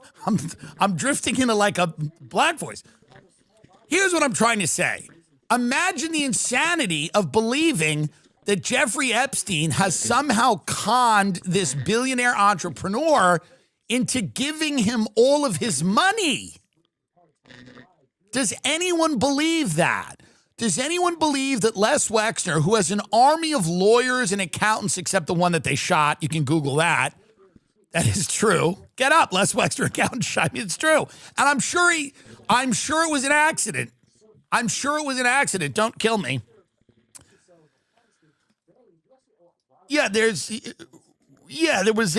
Speaker 1: I'm drifting into like a black voice. Here's what I'm trying to say. Imagine the insanity of believing that Jeffrey Epstein has somehow conned this billionaire entrepreneur into giving him all of his money. Does anyone believe that? Does anyone believe that Les Wexner, who has an army of lawyers and accountants, except the one that they shot, you can Google that. That is true. Get up, Les Wexner accountant shot me. It's true. And I'm sure it was an accident. I'm sure it was an accident. Don't kill me. There was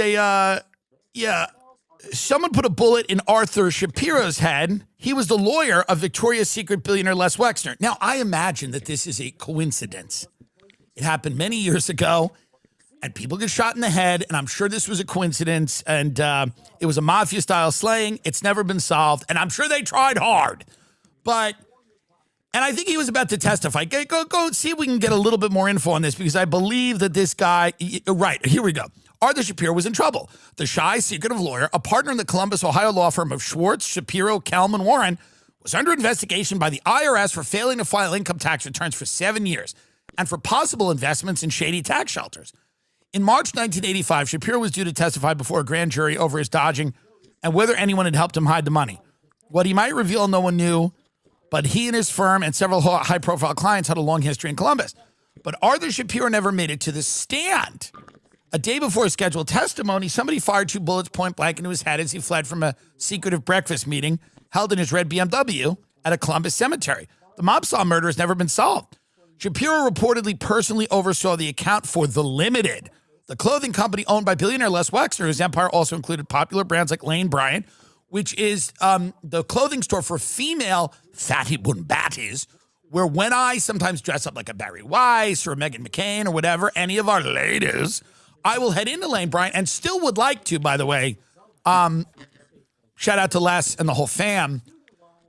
Speaker 1: someone put a bullet in Arthur Shapiro's head. He was the lawyer of Victoria's Secret billionaire Les Wexner. Now, I imagine that this is a coincidence. It happened many years ago, and people get shot in the head, and I'm sure this was a coincidence, and it was a mafia-style slaying. It's never been solved, and I'm sure they tried hard. And I think he was about to testify. Go see if we can get a little bit more info on this, because I believe that this guy, right, here we go. Arthur Shapiro was in trouble. The shy, secretive lawyer, a partner in the Columbus, Ohio law firm of Schwartz, Shapiro, Kelman, Warren, was under investigation by the IRS for failing to file income tax returns for 7 years and for possible investments in shady tax shelters. In March 1985, Shapiro was due to testify before a grand jury over his dodging and whether anyone had helped him hide the money. What he might reveal, no one knew, but he and his firm and several high-profile clients had a long history in Columbus. But Arthur Shapiro never made it to the stand. A day before his scheduled testimony, somebody fired 2 bullets point blank into his head as he fled from a secretive breakfast meeting held in his red BMW at a Columbus cemetery. The Mobsaw murder has never been solved. Shapiro reportedly personally oversaw the account for The Limited, the clothing company owned by billionaire Les Wexner, whose empire also included popular brands like Lane Bryant, which is the clothing store for female fatty bumbatis, where when I sometimes dress up like a Barry Weiss or a Meghan McCain or whatever, any of our ladies, I will head into Lane Bryant and still would like to, by the way, shout out to Les and the whole fam,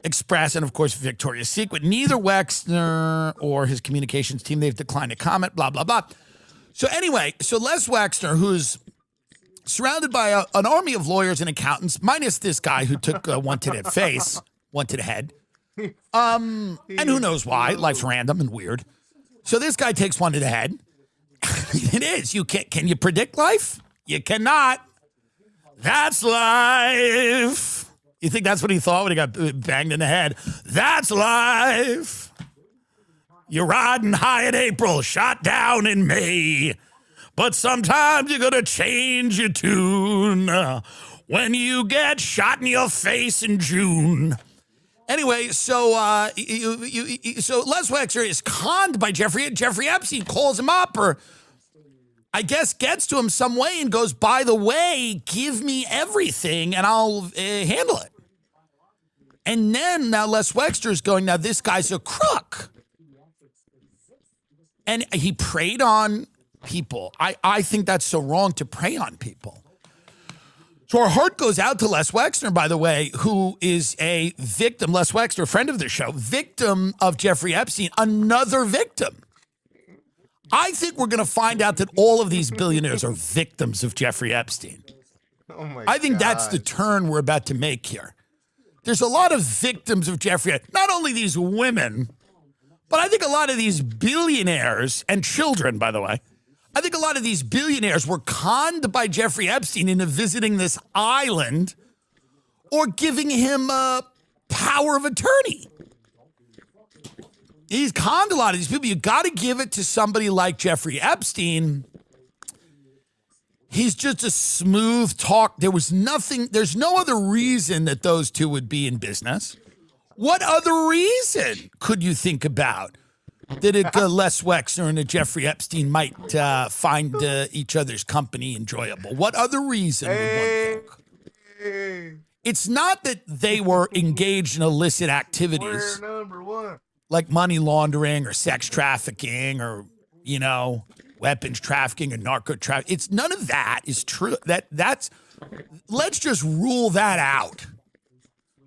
Speaker 1: Express, and of course Victoria's Secret. Neither Wexner or his communications team, they've declined to comment, blah, blah, blah. So anyway, so Les Wexner, who's surrounded by an army of lawyers and accountants, minus this guy who took one to the face, one to the head. And who knows why? Life's random and weird. So this guy takes one to the head. It is. Can you predict life? You cannot. That's life. You think that's what he thought when he got banged in the head? That's life. You're riding high in April, shot down in May. But sometimes you're going to change your tune when you get shot in your face in June. Anyway, so Les Wexner is conned by Jeffrey. Jeffrey Epstein calls him up, or I guess gets to him some way and goes, by the way, give me everything and I'll handle it. And then now Les Wexner's going, now this guy's a crook. And he preyed on people. I think that's so wrong to prey on people. So our heart goes out to Les Wexner, by the way, who is a victim, Les Wexner, friend of the show, victim of Jeffrey Epstein, another victim. I think we're going to find out that all of these billionaires are victims of Jeffrey Epstein.
Speaker 9: Oh my
Speaker 1: I think that's the turn we're about to make here. There's a lot of victims of Jeffrey, not only these women, but I think a lot of these billionaires and children, by the way, I think a lot of these billionaires were conned by Jeffrey Epstein into visiting this island or giving him a power of attorney. He's conned a lot of these people. You got to give it to somebody like Jeffrey Epstein. He's just a smooth talk. There's no other reason that those two would be in business. What other reason could you think about that Les Wexner and a Jeffrey Epstein might find each other's company enjoyable? What other reason would one think? It's not that they were engaged in illicit activities like money laundering or sex trafficking or, weapons trafficking or narco trafficking. It's none of that is true. Let's just rule that out.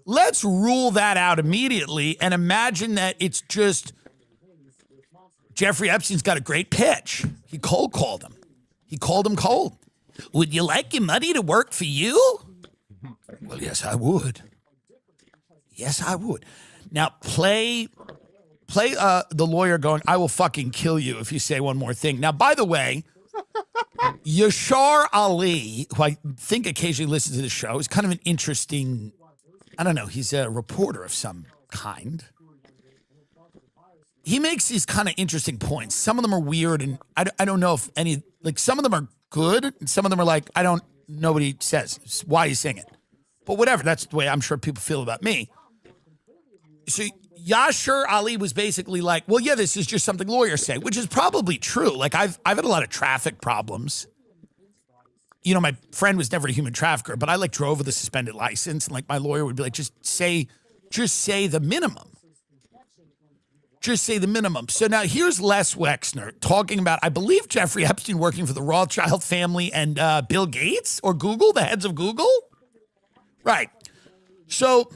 Speaker 1: Let's rule that out immediately and imagine that it's just Jeffrey Epstein's got a great pitch. He cold called him. He called him cold. Would you like your money to work for you? Well, yes, I would. Yes, I would. Now play the lawyer going, I will fucking kill you if you say one more thing. Now, by the way, Yashar Ali, who I think occasionally listens to the show, is kind of an interesting, I don't know, he's a reporter of some kind. He makes these kind of interesting points. Some of them are weird, and I don't know if any, like some of them are good, and some of them are like, nobody says why he's saying it. But whatever, that's the way I'm sure people feel about me. So Yashar Ali was basically like, well, yeah, this is just something lawyers say, which is probably true. Like I've had a lot of traffic problems. My friend was never a human trafficker, but I drove with a suspended license, and my lawyer would be like, just say the minimum. Just say the minimum. So now here's Les Wexner talking about, I believe, Jeffrey Epstein working for the Rothschild family and Bill Gates or Google, the heads of Google. Right. So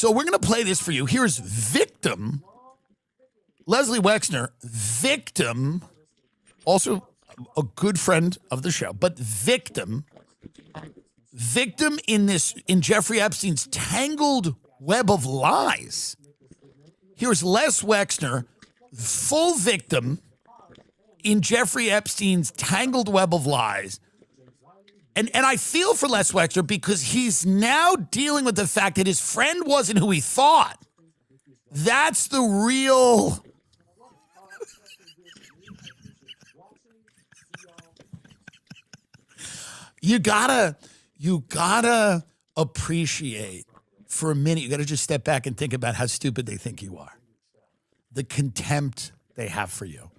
Speaker 1: we're going to play this for you. Here's victim, Leslie Wexner, victim, also a good friend of the show, but victim in Jeffrey Epstein's tangled web of lies. Here's Les Wexner, full victim in Jeffrey Epstein's tangled web of lies. And I feel for Les Wexner because he's now dealing with the fact that his friend wasn't who he thought. That's the real... You gotta appreciate for a minute. You gotta just step back and think about how stupid they think you are. The contempt they have for you.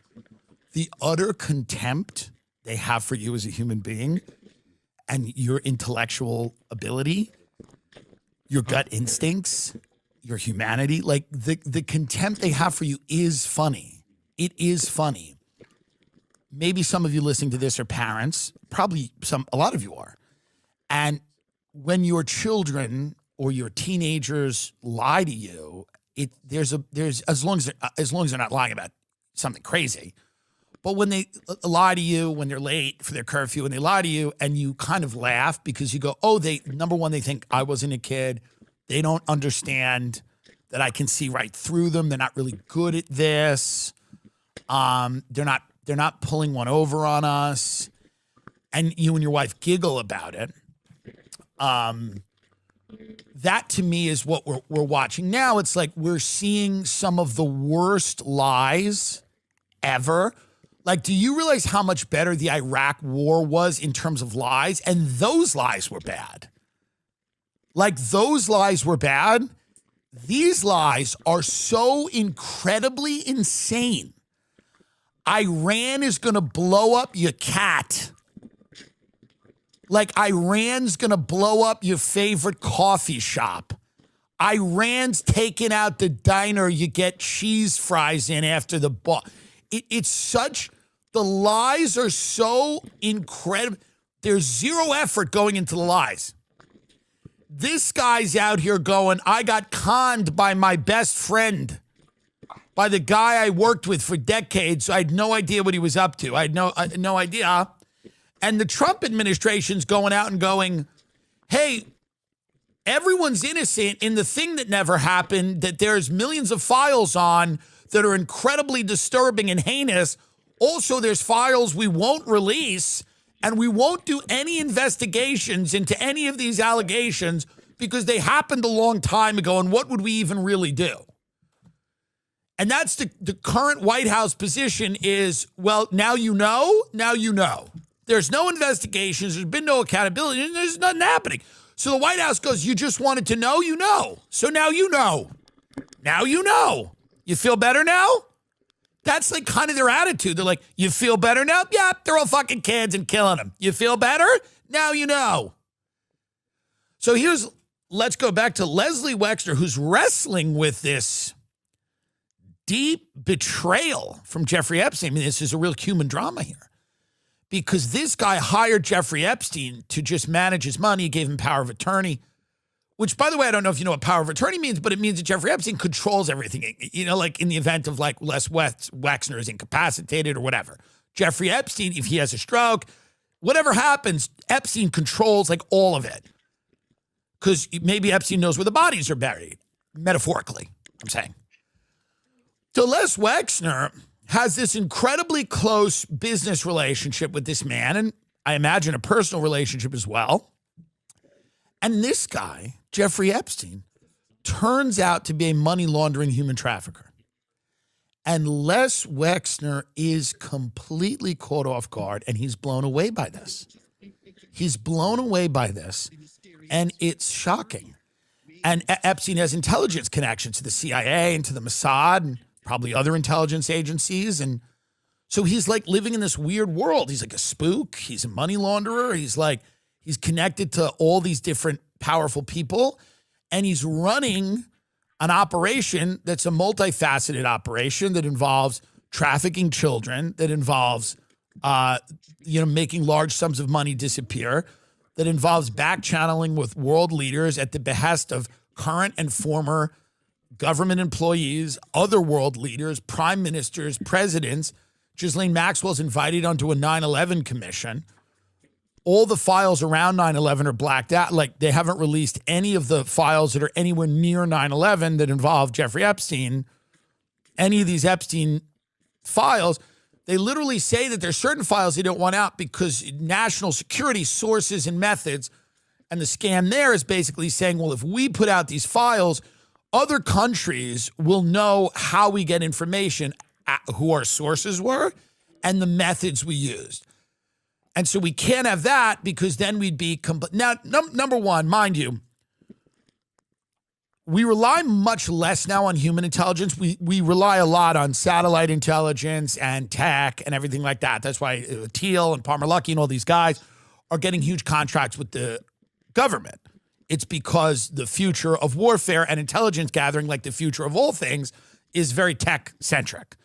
Speaker 1: The utter contempt they have for you as a human being and your intellectual ability, your gut instincts, your humanity. Like the contempt they have for you is funny. It is funny. Maybe some of you listening to this are parents. Probably a lot of you are. And when your children or your teenagers lie to you, there's as long as they're not lying about something crazy. But when they lie to you, when they're late for their curfew and they lie to you and you kind of laugh because you go, oh, number one, they think I wasn't a kid. They don't understand that I can see right through them. They're not really good at this. They're not pulling one over on us. And you and your wife giggle about it. That to me is what we're watching now. It's like we're seeing some of the worst lies ever. Like, do you realize how much better the Iraq war was in terms of lies? And those lies were bad. Like, those lies were bad. These lies are so incredibly insane. Iran is going to blow up your cat. Like, Iran's going to blow up your favorite coffee shop. Iran's taking out the diner you get cheese fries in after the ball. The lies are so incredible. There's zero effort going into the lies. This guy's out here going, I got conned by my best friend, by the guy I worked with for decades. I had no idea what he was up to. I had no idea. And the Trump administration's going out and going, hey, everyone's innocent in the thing that never happened, that there's millions of files on that are incredibly disturbing and heinous. Also, there's files we won't release, and we won't do any investigations into any of these allegations because they happened a long time ago, and what would we even really do? And that's the current White House position is, well, now you know. There's no investigations, there's been no accountability, and there's nothing happening. So the White House goes, you just wanted to know, you know. So now you know. Now you know. You feel better now? That's like kind of their attitude. They're like, you feel better now? Yeah, they're all fucking kids and killing them. You feel better? Now you know. So let's go back to Leslie Wexner, who's wrestling with this deep betrayal from Jeffrey Epstein. I mean, this is a real human drama here. Because this guy hired Jeffrey Epstein to just manage his money, gave him power of attorney, which, by the way, I don't know if you know what power of attorney means, but it means that Jeffrey Epstein controls everything. You know, like in the event of like Les Wexner is incapacitated or whatever. Jeffrey Epstein, if he has a stroke, whatever happens, Epstein controls like all of it. Because maybe Epstein knows where the bodies are buried, metaphorically, I'm saying. So Les Wexner has this incredibly close business relationship with this man, and I imagine a personal relationship as well. And this guy, Jeffrey Epstein, turns out to be a money laundering human trafficker. And Les Wexner is completely caught off guard, and he's blown away by this. He's blown away by this, and it's shocking. And Epstein has intelligence connections to the CIA and to the Mossad and probably other intelligence agencies. And so he's like living in this weird world. He's like a spook. He's a money launderer. He's connected to all these different powerful people. And he's running an operation that's a multifaceted operation that involves trafficking children, that involves, making large sums of money disappear, that involves back channeling with world leaders at the behest of current and former government employees, other world leaders, prime ministers, presidents, Ghislaine Maxwell's invited onto a 9/11 commission. All the files around 9/11 are blacked out. Like, they haven't released any of the files that are anywhere near 9/11 that involve Jeffrey Epstein. Any of these Epstein files, they literally say that there's certain files they don't want out because national security sources and methods. And the scam there is basically saying, well, if we put out these files, other countries will know how we get information, who our sources were, and the methods we used. And so we can't have that because then we'd be now. Number one, mind you, we rely much less now on human intelligence. We rely a lot on satellite intelligence and tech and everything like that. That's why Thiel and Palmer Luckey and all these guys are getting huge contracts with the government. It's because the future of warfare and intelligence gathering, like the future of all things, is very tech centric.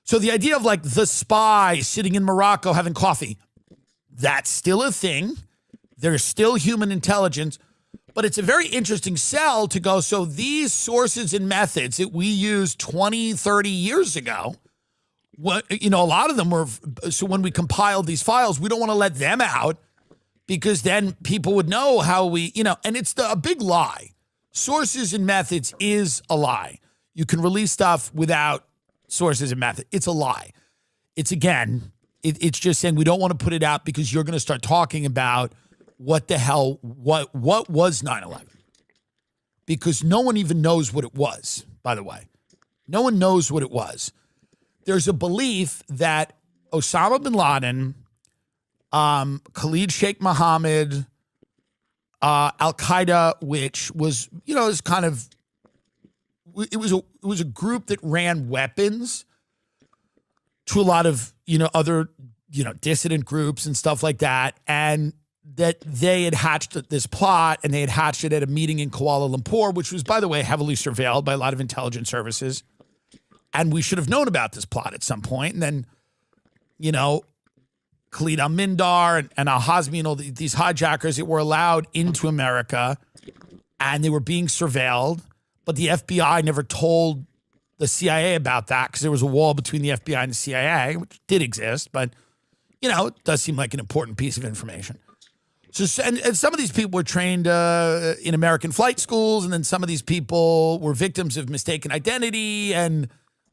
Speaker 1: So the idea of like the spy sitting in Morocco having coffee, that's still a thing. There's still human intelligence, but it's a very interesting sell to go, so these sources and methods that we used 20, 30 years ago, a lot of them were, so when we compiled these files, we don't want to let them out because then people would know how we, and it's a big lie. Sources and methods is a lie. You can release stuff without sources and methods. It's a lie. It's, again, it's just saying we don't want to put it out because you're going to start talking about what the hell, what was 9/11? Because no one even knows what it was, by the way. No one knows what it was. There's a belief that Osama bin Laden, Khalid Sheikh Mohammed, Al-Qaeda, which was, is kind of, it was a group that ran weapons to a lot of, other, dissident groups and stuff like that. And that they had hatched this plot and they had hatched it at a meeting in Kuala Lumpur, which was, by the way, heavily surveilled by a lot of intelligence services. And we should have known about this plot at some point. And then, Khalid al-Mindar and al-Hazmi and all these hijackers that were allowed into America and they were being surveilled. But the FBI never told the CIA about that because there was a wall between the FBI and the CIA, which did exist, but, it does seem like an important piece of information. So, and some of these people were trained in American flight schools, and then some of these people were victims of mistaken identity, and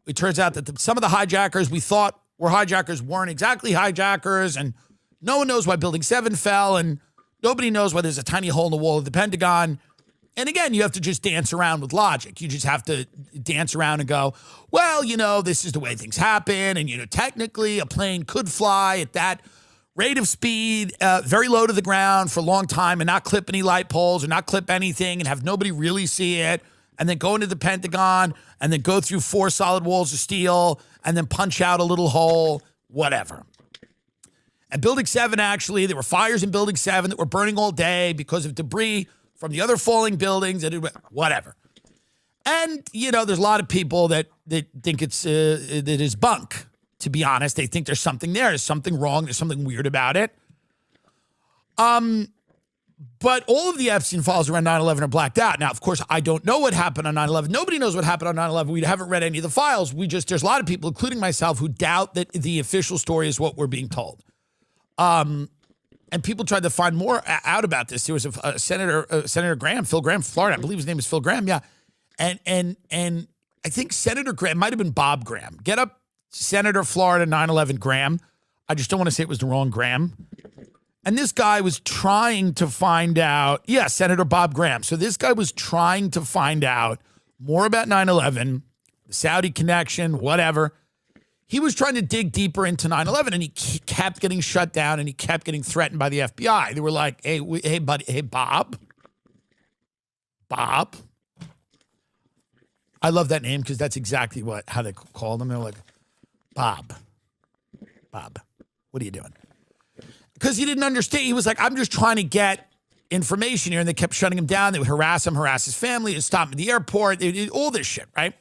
Speaker 1: it turns out that some of the hijackers we thought were hijackers weren't exactly hijackers, and no one knows why Building 7 fell, and nobody knows why there's a tiny hole in the wall of the Pentagon. And again, you have to just dance around with logic. You just have to dance around and go, well, this is the way things happen. And, technically a plane could fly at that rate of speed, very low to the ground for a long time and not clip any light poles or not clip anything and have nobody really see it. And then go into the Pentagon and then go through 4 solid walls of steel and then punch out a little hole, whatever. And Building 7, actually, there were fires in Building 7 that were burning all day because of debris from the other falling buildings, and whatever. And, there's a lot of people that think that is bunk, to be honest. They think there's something there. There's something wrong. There's something weird about it. But all of the Epstein files around 9/11 are blacked out. Now, of course, I don't know what happened on 9/11. Nobody knows what happened on 9/11. We haven't read any of the files. There's a lot of people, including myself, who doubt that the official story is what we're being told. And people tried to find more out about this. There was a Senator Graham, Phil Graham, Florida. I believe his name is Phil Graham. Yeah. And I think Senator Graham, might have been Bob Graham. Get up, Senator Florida 9/11 Graham. I just don't want to say it was the wrong Graham. And this guy was trying to find out. Yeah, Senator Bob Graham. So this guy was trying to find out more about 9/11, the Saudi connection, whatever. He was trying to dig deeper into 9/11, and he kept getting shut down, and he kept getting threatened by the FBI. They were like, hey, buddy, hey, Bob. I love that name because that's exactly how they called him. They're like, Bob, what are you doing? Because he didn't understand. He was like, I'm just trying to get information here, and they kept shutting him down. They would harass him, harass his family, and stop him at the airport. They did all this shit, right?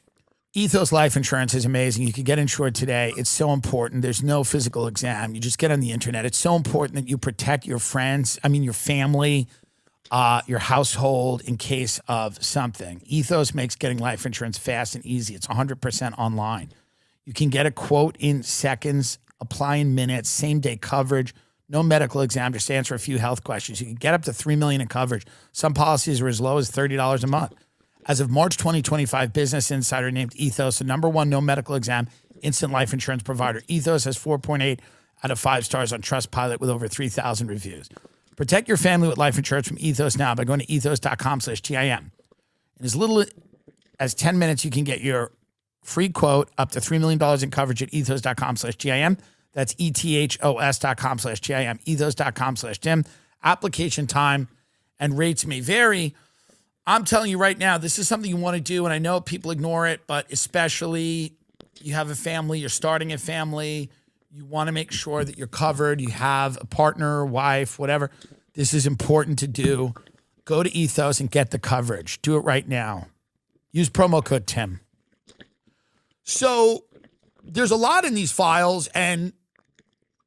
Speaker 1: Ethos Life Insurance is amazing. You can get insured today. It's so important. There's no physical exam. You just get on the internet. It's so important that you protect your friends, your family, your household in case of something. Ethos makes getting life insurance fast and easy. It's 100% online. You can get a quote in seconds, apply in minutes, same day coverage, no medical exam, just answer a few health questions. You can get up to $3 million in coverage. Some policies are as low as $30 a month. As of March 2025, Business Insider named Ethos the #1 no medical exam instant life insurance provider. Ethos has 4.8 out of 5 stars on Trustpilot with over 3,000 reviews. Protect your family with life insurance from Ethos now by going to ethos.com/TIM. In as little as 10 minutes, you can get your free quote up to $3 million in coverage at ethos.com/TIM. That's ethos.com/TIM, ethos.com/TIM. Application time and rates may vary. I'm telling you right now, this is something you want to do, and I know people ignore it, but especially you have a family, you're starting a family, you want to make sure that you're covered, you have a partner, wife, whatever. This is important to do. Go to Ethos and get the coverage. Do it right now. Use promo code Tim. So there's a lot in these files, and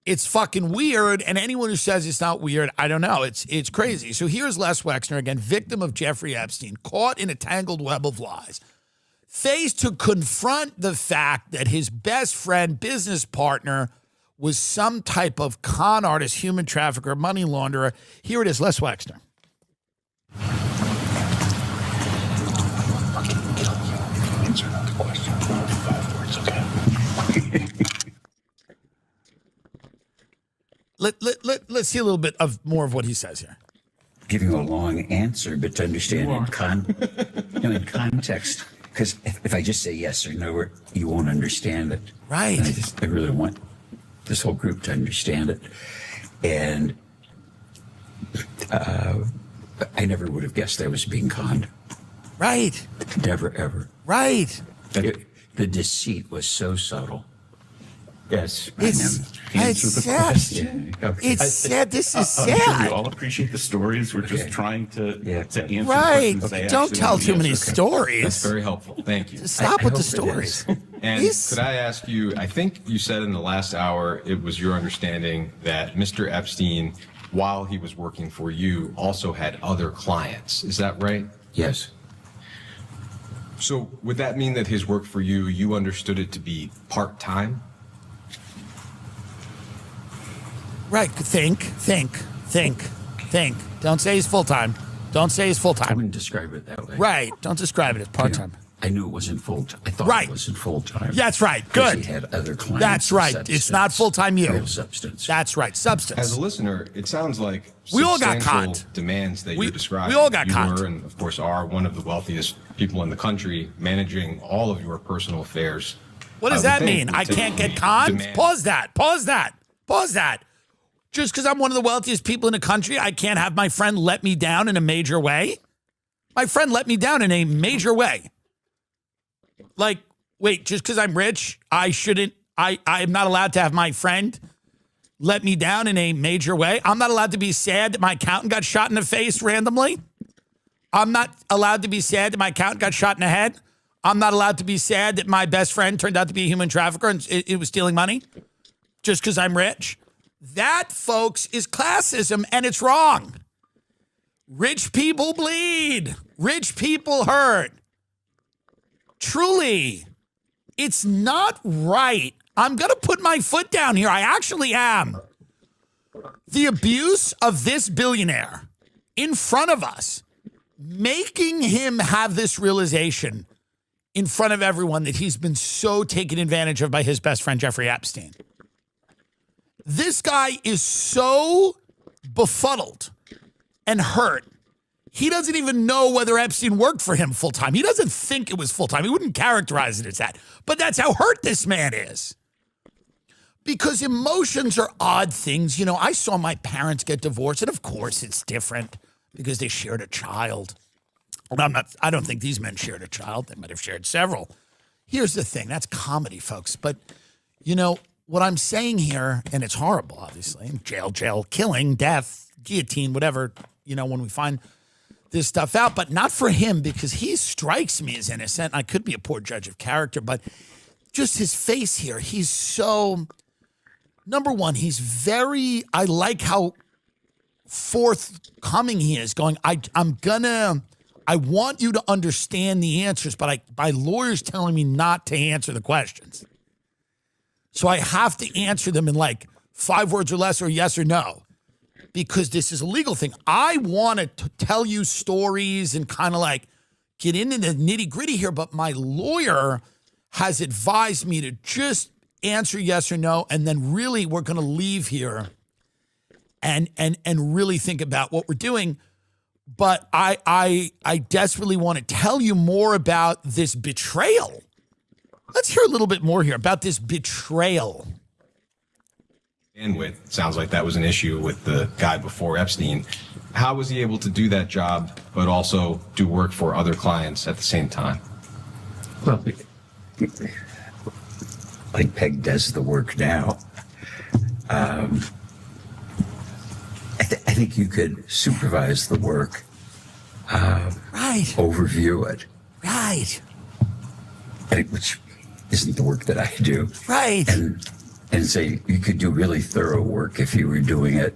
Speaker 1: it's fucking weird. And anyone who says it's not weird, I don't know. It's crazy. So here's Les Wexner again, victim of Jeffrey Epstein, caught in a tangled web of lies, faced to confront the fact that his best friend, business partner, was some type of con artist, human trafficker, money launderer. Here it is, Les Wexner.
Speaker 4: Answer the question. 5 words, okay?
Speaker 1: Let's see a little bit of more of what he says here.
Speaker 9: Give you a long answer, but to understand in context. Because if I just say yes or no, you won't understand it.
Speaker 1: Right.
Speaker 9: And I really want this whole group to understand it. And I never would have guessed I was being conned.
Speaker 1: Right.
Speaker 9: Never, ever.
Speaker 1: Right.
Speaker 9: The deceit was so subtle. Yes.
Speaker 1: It's sad. It's sad. This is
Speaker 10: I'm sure we
Speaker 1: sad.
Speaker 10: all appreciate the stories. We're just trying to answer the
Speaker 1: Right.
Speaker 10: questions they
Speaker 1: Don't
Speaker 10: actually
Speaker 1: tell
Speaker 10: want
Speaker 1: too
Speaker 10: to
Speaker 1: many
Speaker 10: answer.
Speaker 1: stories.
Speaker 11: That's very helpful. Thank you.
Speaker 1: Stop with the stories.
Speaker 11: And
Speaker 1: He's-
Speaker 11: could I ask you, I think you said in the last hour it was your understanding that Mr. Epstein, while he was working for you, also had other clients. Is that right?
Speaker 9: Yes.
Speaker 11: So would that mean that his work for you, you understood it to be part-time?
Speaker 1: Right. Think. Don't say he's full-time. Don't say he's
Speaker 9: I
Speaker 1: full-time.
Speaker 9: wouldn't describe it that way.
Speaker 1: Right. Don't describe it as part-time.
Speaker 9: I knew it wasn't full-time. I thought
Speaker 1: Right.
Speaker 9: it wasn't full-time.
Speaker 1: That's right.
Speaker 9: Because
Speaker 1: Good.
Speaker 9: he had other clients.
Speaker 1: That's right. It's not full-time you.
Speaker 9: Real substance.
Speaker 1: That's right.
Speaker 11: As
Speaker 1: Substance.
Speaker 11: a listener, it sounds like
Speaker 1: We all got
Speaker 11: substantial
Speaker 1: conned.
Speaker 11: demands that
Speaker 1: We-
Speaker 11: you're describing.
Speaker 1: we all got
Speaker 11: you
Speaker 1: conned.
Speaker 11: were, and of course are, one of the wealthiest people in the country, managing all of your personal affairs.
Speaker 1: What does
Speaker 11: I would
Speaker 1: that
Speaker 11: think
Speaker 1: mean?
Speaker 11: would
Speaker 1: I can't get
Speaker 11: typically
Speaker 1: conned?
Speaker 11: demand-
Speaker 1: Pause that. Just because I'm one of the wealthiest people in the country, I can't have my friend let me down in a major way? My friend let me down in a major way. Like, wait, just because I'm rich, I'm not allowed to have my friend let me down in a major way? I'm not allowed to be sad that my accountant got shot in the face randomly? I'm not allowed to be sad that my accountant got shot in the head? I'm not allowed to be sad that my best friend turned out to be a human trafficker and it was stealing money just because I'm rich? That, folks, is classism, and it's wrong. Rich people bleed. Rich people hurt. Truly, it's not right. I'm going to put my foot down here. I actually am. The abuse of this billionaire in front of us, making him have this realization in front of everyone that he's been so taken advantage of by his best friend, Jeffrey Epstein. This guy is so befuddled and hurt. He doesn't even know whether Epstein worked for him full time. He doesn't think it was full time. He wouldn't characterize it as that. But that's how hurt this man is. Because emotions are odd things. You know, I saw my parents get divorced, and of course it's different because they shared a child. And I don't think these men shared a child. They might have shared several. Here's the thing. That's comedy, folks. But, you know, what I'm saying here, and it's horrible, obviously, jail, killing, death, guillotine, whatever, you know, when we find this stuff out, but not for him because he strikes me as innocent. I could be a poor judge of character, but just his face here, he's so, number one, I like how forthcoming he is going, I want you to understand the answers, but by lawyers telling me not to answer the questions. So I have to answer them in like 5 words or less, or yes or no, because this is a legal thing. I want to tell you stories and kind of like get into the nitty gritty here, but my lawyer has advised me to just answer yes or no, and then really we're going to leave here and really think about what we're doing. But I desperately want to tell you more about this betrayal. Let's hear a little bit more here about this betrayal.
Speaker 11: And with, sounds like that was an issue with the guy before Epstein. How was he able to do that job, but also do work for other clients at the same time?
Speaker 9: Well, like Peg does the work now. I think you could supervise the work,
Speaker 1: Right.
Speaker 9: overview it,
Speaker 1: Right.
Speaker 9: which isn't the work that I do.
Speaker 1: Right.
Speaker 9: And say you could do really thorough work if you were doing it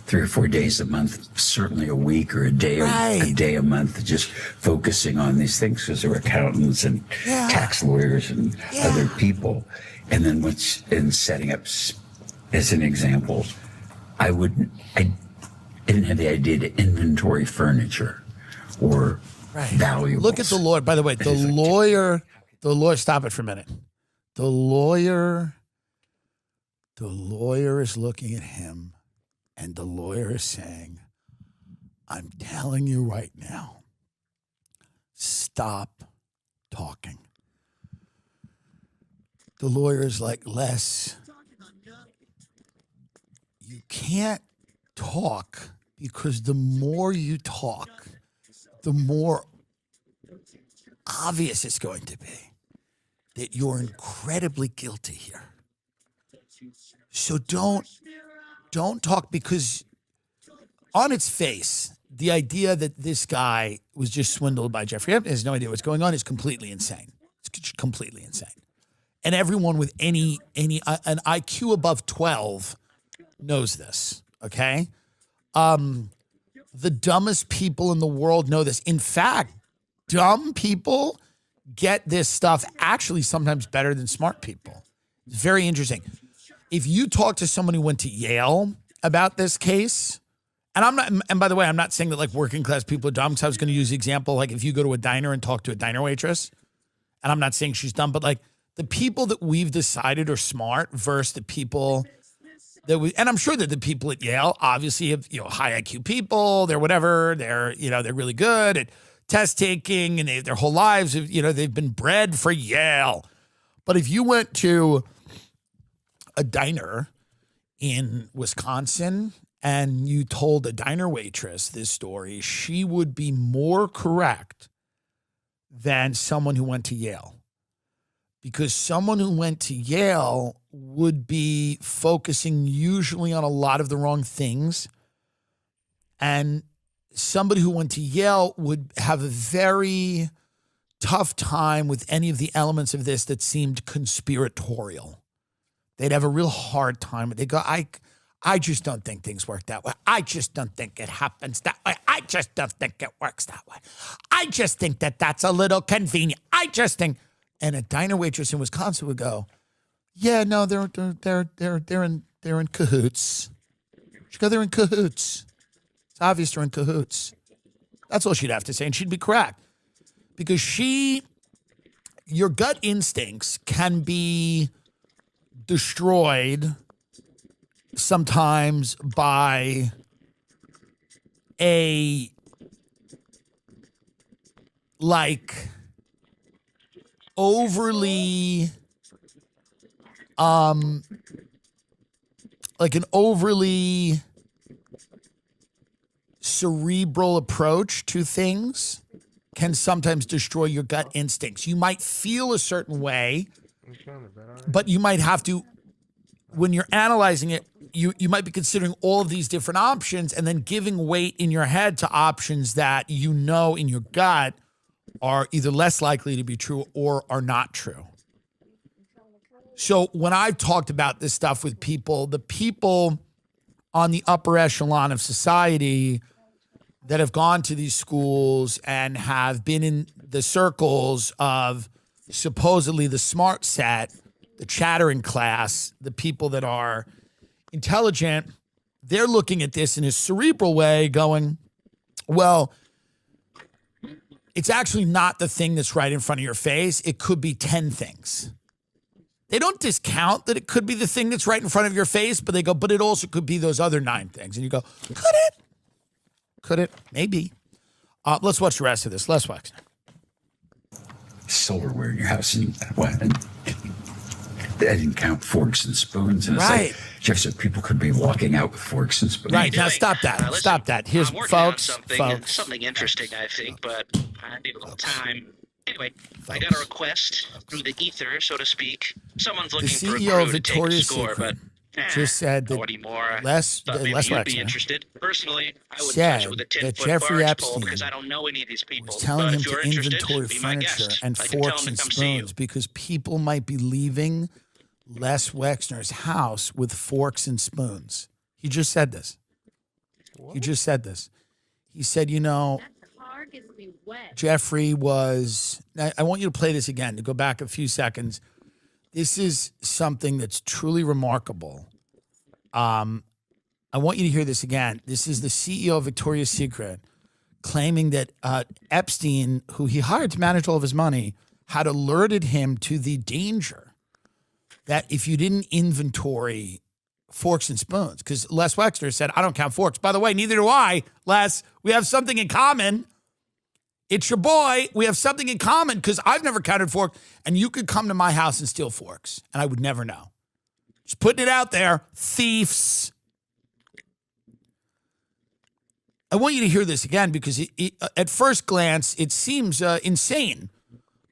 Speaker 9: 3 or 4 days a month, certainly a week or a day, a day a month, just focusing on these things because there are accountants and tax lawyers and other people. And then once in setting up, as an example, I didn't have the idea to inventory furniture or valuables.
Speaker 1: Look at the lawyer. By the way, the lawyer, stop it for a minute. The lawyer is looking at him, and the lawyer is saying, I'm telling you right now, stop talking. The lawyer is like, Les, you can't talk because the more you talk, the more obvious it's going to be that you're incredibly guilty here. So don't talk, because on its face, the idea that this guy was just swindled by Jeffrey Epstein, has no idea what's going on, is completely insane. It's completely insane. And everyone with an IQ above 12 knows this, okay? The dumbest people in the world know this. In fact, dumb people get this stuff actually sometimes better than smart people. It's very interesting. If you talk to someone who went to Yale about this case, and by the way, I'm not saying that like working class people are dumb, because I was going to use the example, like if you go to a diner and talk to a diner waitress, and I'm not saying she's dumb, but like the people that we've decided are smart versus the people that and I'm sure that the people at Yale obviously have, high IQ people, they're whatever, they're really good at test taking, and their whole lives, they've been bred for Yale. But if you went to a diner in Wisconsin and you told a diner waitress this story, she would be more correct than someone who went to Yale. Because someone who went to Yale would be focusing usually on a lot of the wrong things. And somebody who went to Yale would have a very tough time with any of the elements of this that seemed conspiratorial. They'd have a real hard time. They go, I just don't think things work that way. I just don't think it happens that way. I just don't think it works that way. I just think that that's a little convenient. I just think. And a diner waitress in Wisconsin would go, yeah, no, they're in cahoots. She'd go, they're in cahoots. It's obvious they're in cahoots. That's all she'd have to say, and she'd be correct. Because your gut instincts can be destroyed sometimes by a overly an overly cerebral approach to things can sometimes destroy your gut instincts. You might feel a certain way, but you might have to, when you're analyzing it, you might be considering all of these different options and then giving weight in your head to options that in your gut are either less likely to be true or are not true. So when I've talked about this stuff with people, the people on the upper echelon of society that have gone to these schools and have been in the circles of supposedly the smart set the chattering class, the people that are intelligent, they're looking at this in a cerebral way going, well, it's actually not the thing that's right in front of your face. It could be 10 things. They don't discount that it could be the thing that's right in front of your face, but they go, but it also could be those other 9 things. And you go, could it? Could it? Maybe. Let's watch the rest of this. Les Wexner.
Speaker 9: Silverware in your house, and what? And I didn't count forks and spoons. And it's
Speaker 1: Right.
Speaker 9: like, Jeff said people could be walking out with forks and spoons.
Speaker 1: Right, now stop that. Stop that. Here's,
Speaker 12: I'm working on
Speaker 1: folks.
Speaker 12: something interesting, I think, but I need a little time. Anyway, I got a request through the ether, so to speak. Someone's
Speaker 1: The
Speaker 12: looking for a
Speaker 1: CEO
Speaker 12: crew
Speaker 1: of
Speaker 12: to take a
Speaker 1: Victoria's
Speaker 12: score,
Speaker 1: Secret
Speaker 12: but
Speaker 1: just said that
Speaker 12: not anymore.
Speaker 1: Les
Speaker 12: Thought maybe
Speaker 1: Les
Speaker 12: you'd be
Speaker 1: Wexner
Speaker 12: interested. Personally, I wouldn't
Speaker 1: said
Speaker 12: touch it with a
Speaker 1: that
Speaker 12: 10-foot
Speaker 1: Jeffrey
Speaker 12: barge
Speaker 1: Epstein
Speaker 12: pole because I don't know any of these people.
Speaker 1: was telling
Speaker 12: but
Speaker 1: him
Speaker 12: if
Speaker 1: to
Speaker 12: you're interested,
Speaker 1: inventory
Speaker 12: be my
Speaker 1: furniture
Speaker 12: guest.
Speaker 1: and
Speaker 12: I can tell
Speaker 1: forks
Speaker 12: him
Speaker 1: and
Speaker 12: to come see you.
Speaker 1: spoons because people might be leaving Les Wexner's house with forks and spoons. He just said this. He just said this. He said, you know, Jeffrey was, I want you to play this again, to go back a few seconds. This is something that's truly remarkable. I want you to hear this again. This is the CEO of Victoria's Secret claiming that Epstein, who he hired to manage all of his money, had alerted him to the danger that if you didn't inventory forks and spoons, because Les Wexner said, I don't count forks. By the way, neither do I, Les. We have something in common. It's your boy. We have something in common because I've never counted forks, and you could come to my house and steal forks, and I would never know. Just putting it out there. Thieves. I want you to hear this again because at first glance, it seems insane.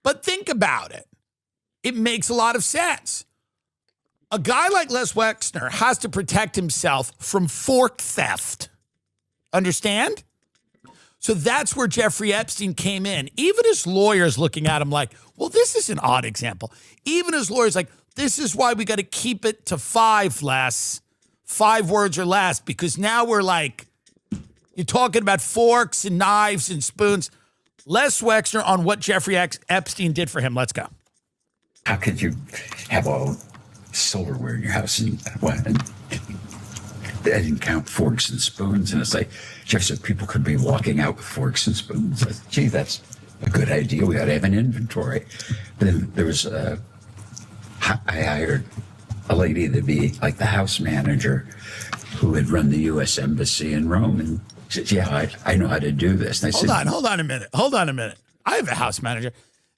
Speaker 1: But think about it. It makes a lot of sense. A guy like Les Wexner has to protect himself from fork theft. Understand? So that's where Jeffrey Epstein came in. Even his lawyers looking at him like, well, this is an odd example. Even his lawyers like, this is why we got to keep it to 5 less, 5 words or less, because now we're like, you're talking about forks and knives and spoons. Les Wexner on what Jeffrey Epstein did for him. Let's go.
Speaker 9: How could you have all silverware in your house, and what? And I didn't count forks and spoons. And it's like, Jeff said people could be walking out with forks and spoons. I said, gee, that's a good idea. We ought to have an inventory. But then there was, I hired a lady to be like the house manager who had run the U.S. Embassy in Rome. And she said, yeah, I know how to do this. And I said,
Speaker 1: Hold on a minute. I have a house manager.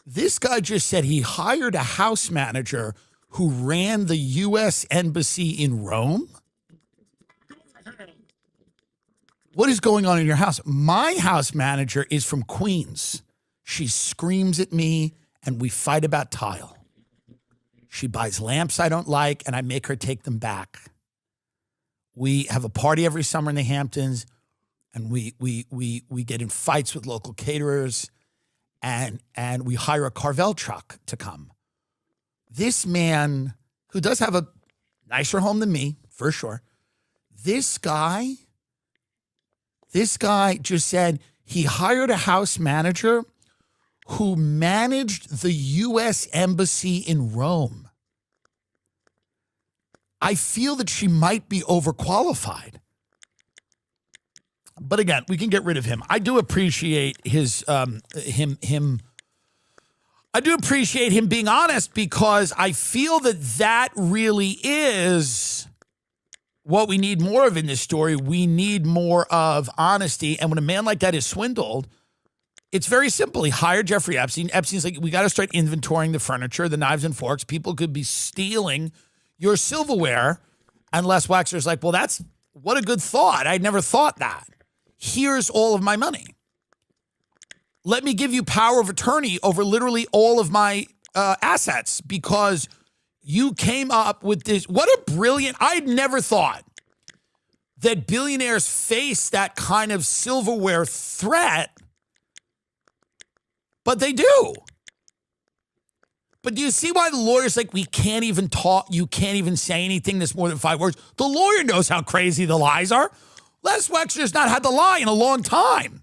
Speaker 1: This guy just said he hired a house manager who ran the U.S. Embassy in Rome? What is going on in your house? My house manager is from Queens. She screams at me, and we fight about tile. She buys lamps I don't like, and I make her take them back. We have a party every summer in the Hamptons, and we get in fights with local caterers, and we hire a Carvel truck to come. This man, who does have a nicer home than me, for sure, this guy just said he hired a house manager who managed the U.S. Embassy in Rome. I feel that she might be overqualified. But again, we can get rid of him. I do appreciate his I do appreciate him being honest, because I feel that really is what we need more of in this story. We need more of honesty. And when a man like that is swindled, it's very simple. He hired Jeffrey Epstein. Epstein's like, we got to start inventorying the furniture, the knives and forks. People could be stealing your silverware. And Les Wexner's like, well, what a good thought. I'd never thought that. Here's all of my money. Let me give you power of attorney over literally all of my assets, because you came up with this. What a brilliant, I'd never thought that billionaires face that kind of silverware threat, but they do. But do you see why the lawyer's like, we can't even talk, you can't even say anything that's more than 5 words? The lawyer knows how crazy the lies are. Les Wexner's not had the lie in a long time.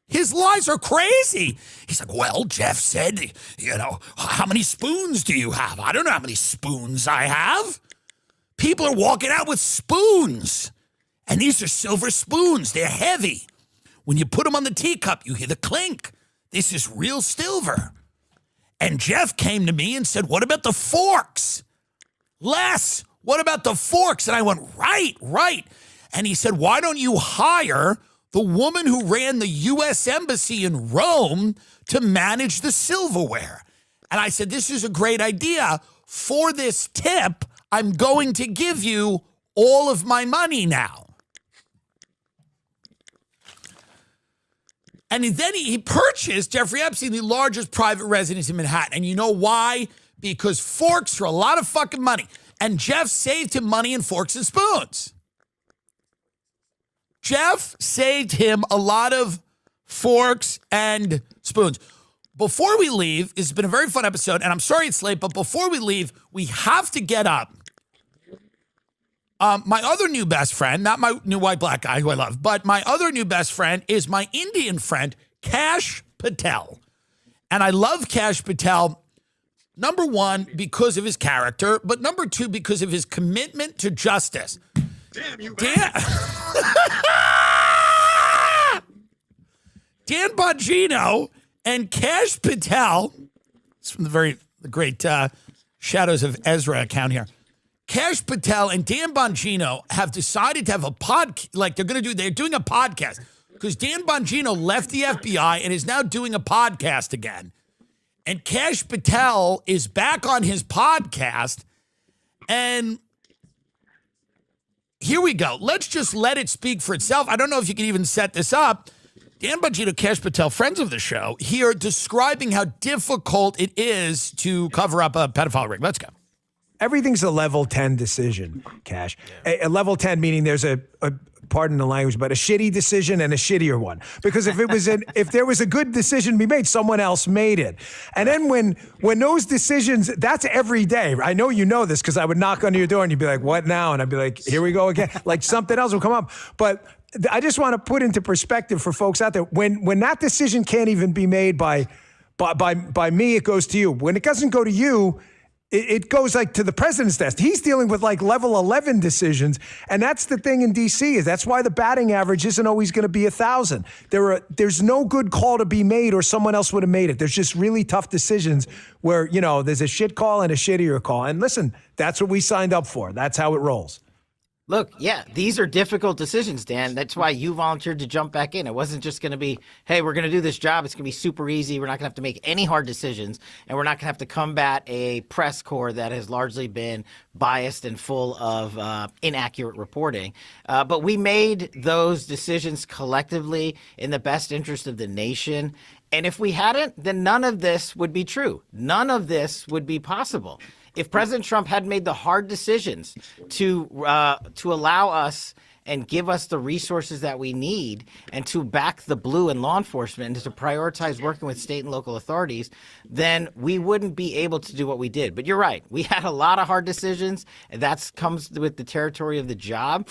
Speaker 1: His lies are crazy. He's like, well, Jeff said, how many spoons do you have? I don't know how many spoons I have. People are walking out with spoons. And these are silver spoons. They're heavy. When you put them on the teacup, you hear the clink. This is real silver. And Jeff came to me and said, what about the forks? Les, what about the forks? And I went, right. And he said, why don't you hire the woman who ran the U.S. Embassy in Rome to manage the silverware? And I said, this is a great idea. For this tip, I'm going to give you all of my money now. And then he purchased Jeffrey Epstein, the largest private residence in Manhattan. And you know why? Because forks are a lot of fucking money. And Jeff saved him money in forks and spoons. Jeff saved him a lot of forks and spoons. Before we leave, it's been a very fun episode, and I'm sorry it's late, but before we leave, we have to get up. My other new best friend, not my new white black guy who I love, but my other new best friend is my Indian friend, Kash Patel. And I love Kash Patel, number one, because of his character, but number two, because of his commitment to justice. Damn you, Dan Bongino and Kash Patel, it's from the great Shadows of Ezra account here. Kash Patel and Dan Bongino have decided to have a they're doing a podcast because Dan Bongino left the FBI and is now doing a podcast again. And Kash Patel is back on his podcast. And here we go. Let's just let it speak for itself. I don't know if you can even set this up. Dan Bongino, Kash Patel, friends of the show, here describing how difficult it is to cover up a pedophile ring. Let's go.
Speaker 13: Everything's a level 10 decision, Cash. A level 10 meaning there's a pardon the language, but a shitty decision and a shittier one. Because if there was a good decision to be made, someone else made it. And then when those decisions, that's every day. I know you know this because I would knock on your door and you'd be like, what now? And I'd be like, here we go again. Like something else will come up. But I just want to put into perspective for folks out there, when that decision can't even be made by me, it goes to you. When it doesn't go to you, it goes like to the president's desk. He's dealing with like level 11 decisions. And that's the thing in DC, is that's why the batting average isn't always going to be 1,000. There's no good call to be made or someone else would have made it. There's just really tough decisions where, there's a shit call and a shittier call. And listen, that's what we signed up for. That's how it rolls.
Speaker 14: Look, yeah, these are difficult decisions, Dan. That's why you volunteered to jump back in. It wasn't just going to be, hey, we're going to do this job. It's going to be super easy. We're not going to have to make any hard decisions. And we're not going to have to combat a press corps that has largely been biased and full of inaccurate reporting. But we made those decisions collectively in the best interest of the nation. And if we hadn't, then none of this would be true. None of this would be possible. If President Trump had made the hard decisions to allow us and give us the resources that we need and to back the blue and law enforcement and to prioritize working with state and local authorities, then we wouldn't be able to do what we did. But you're right. We had a lot of hard decisions, and that comes with the territory of the job.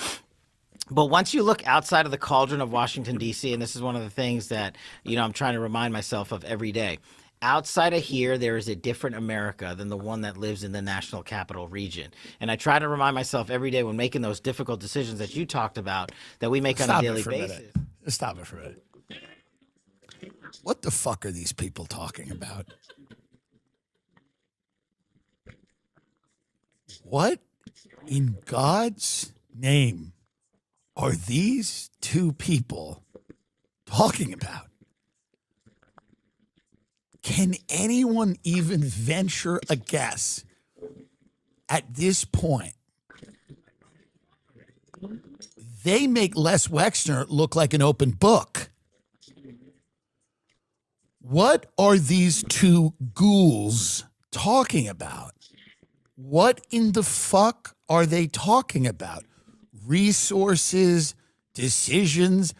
Speaker 14: But once you look outside of the cauldron of Washington, D.C., and this is one of the things that, I'm trying to remind myself of every day, outside of here, there is a different America than the one that lives in the national capital region. And I try to remind myself every day when making those difficult decisions that you talked about that we make on a daily basis.
Speaker 1: Stop it for a minute. What the fuck are these people talking about? What in God's name are these two people talking about? Can anyone even venture a guess at this point? They make Les Wexner look like an open book. What are these two ghouls talking about? What in the fuck are they talking about? Resources, decisions.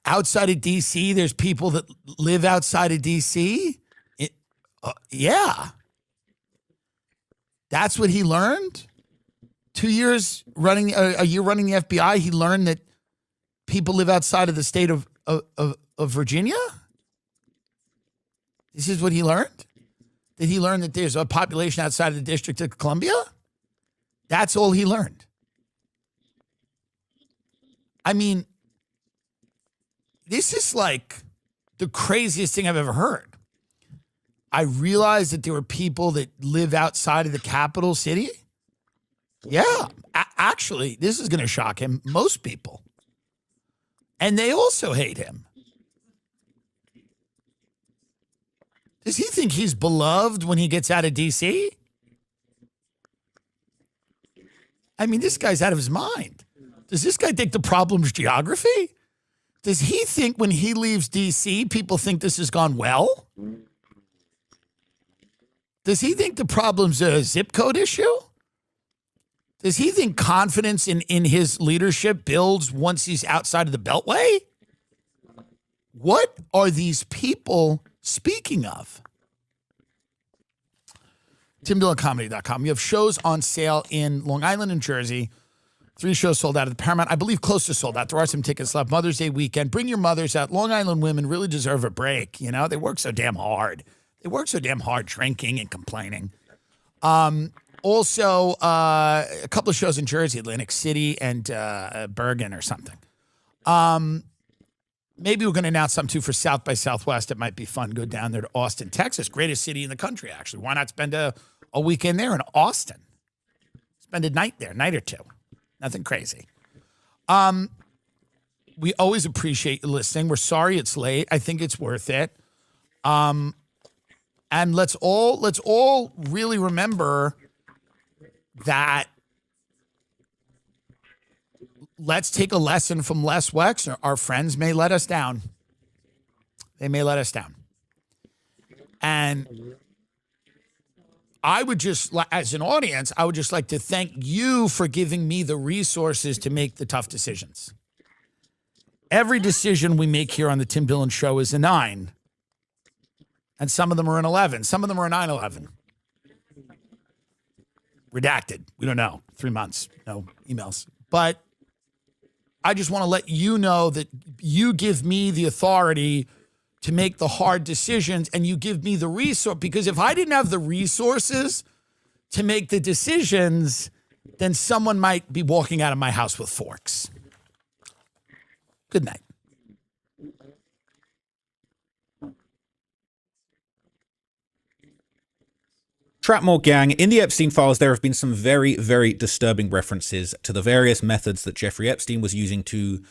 Speaker 1: Outside of D.C., there's people that live outside of D.C.? Yeah. That's what he learned? 2 years running, a year running the FBI, he learned that people live outside of the state of Virginia? This is what he learned? Did he learn that there's a population outside of the District of Columbia? That's all he learned. I mean, this is like the craziest thing I've ever heard. I realized that there were people that live outside of the capital city. Yeah, actually, this is going to shock him. Most people. And they also hate him. Does he think he's beloved when he gets out of D.C.? I mean, this guy's out of his mind. Does this guy think the problem's geography? Does he think when he leaves D.C., people think this has gone well? Does he think the problem's a zip code issue? Does he think confidence in his leadership builds once he's outside of the Beltway? What are these people speaking of? TimDillonComedy.com. You have shows on sale in Long Island and Jersey. 3 shows sold out at the Paramount. I believe close to sold out. There are some tickets left. Mother's Day weekend. Bring your mothers out. Long Island women really deserve a break. You know, they work so damn hard. They work so damn hard drinking and complaining. Also, a couple of shows in Jersey, Atlantic City and Bergen or something. Maybe we're going to announce something, too, for South by Southwest. It might be fun. Go down there to Austin, Texas. Greatest city in the country, actually. Why not spend a weekend there in Austin? Spend a night there, night or two. Nothing crazy. We always appreciate you listening. We're sorry it's late. I think it's worth it. And let's all really remember that let's take a lesson from Les Wexner. Our friends may let us down. They may let us down. And I would just, as an audience, I would just like to thank you for giving me the resources to make the tough decisions. Every decision we make here on the Tim Dillon Show is a 9. And some of them are an 11. Some of them are a 9/11. Redacted. We don't know. 3 months. No emails. But I just want to let you know that you give me the authority to make the hard decisions, and you give me the resource. Because if I didn't have the resources to make the decisions, then someone might be walking out of my house with forks. Good night.
Speaker 15: Trapmore Gang, in the Epstein files, there have been some very, very disturbing references to the various methods that Jeffrey Epstein was using to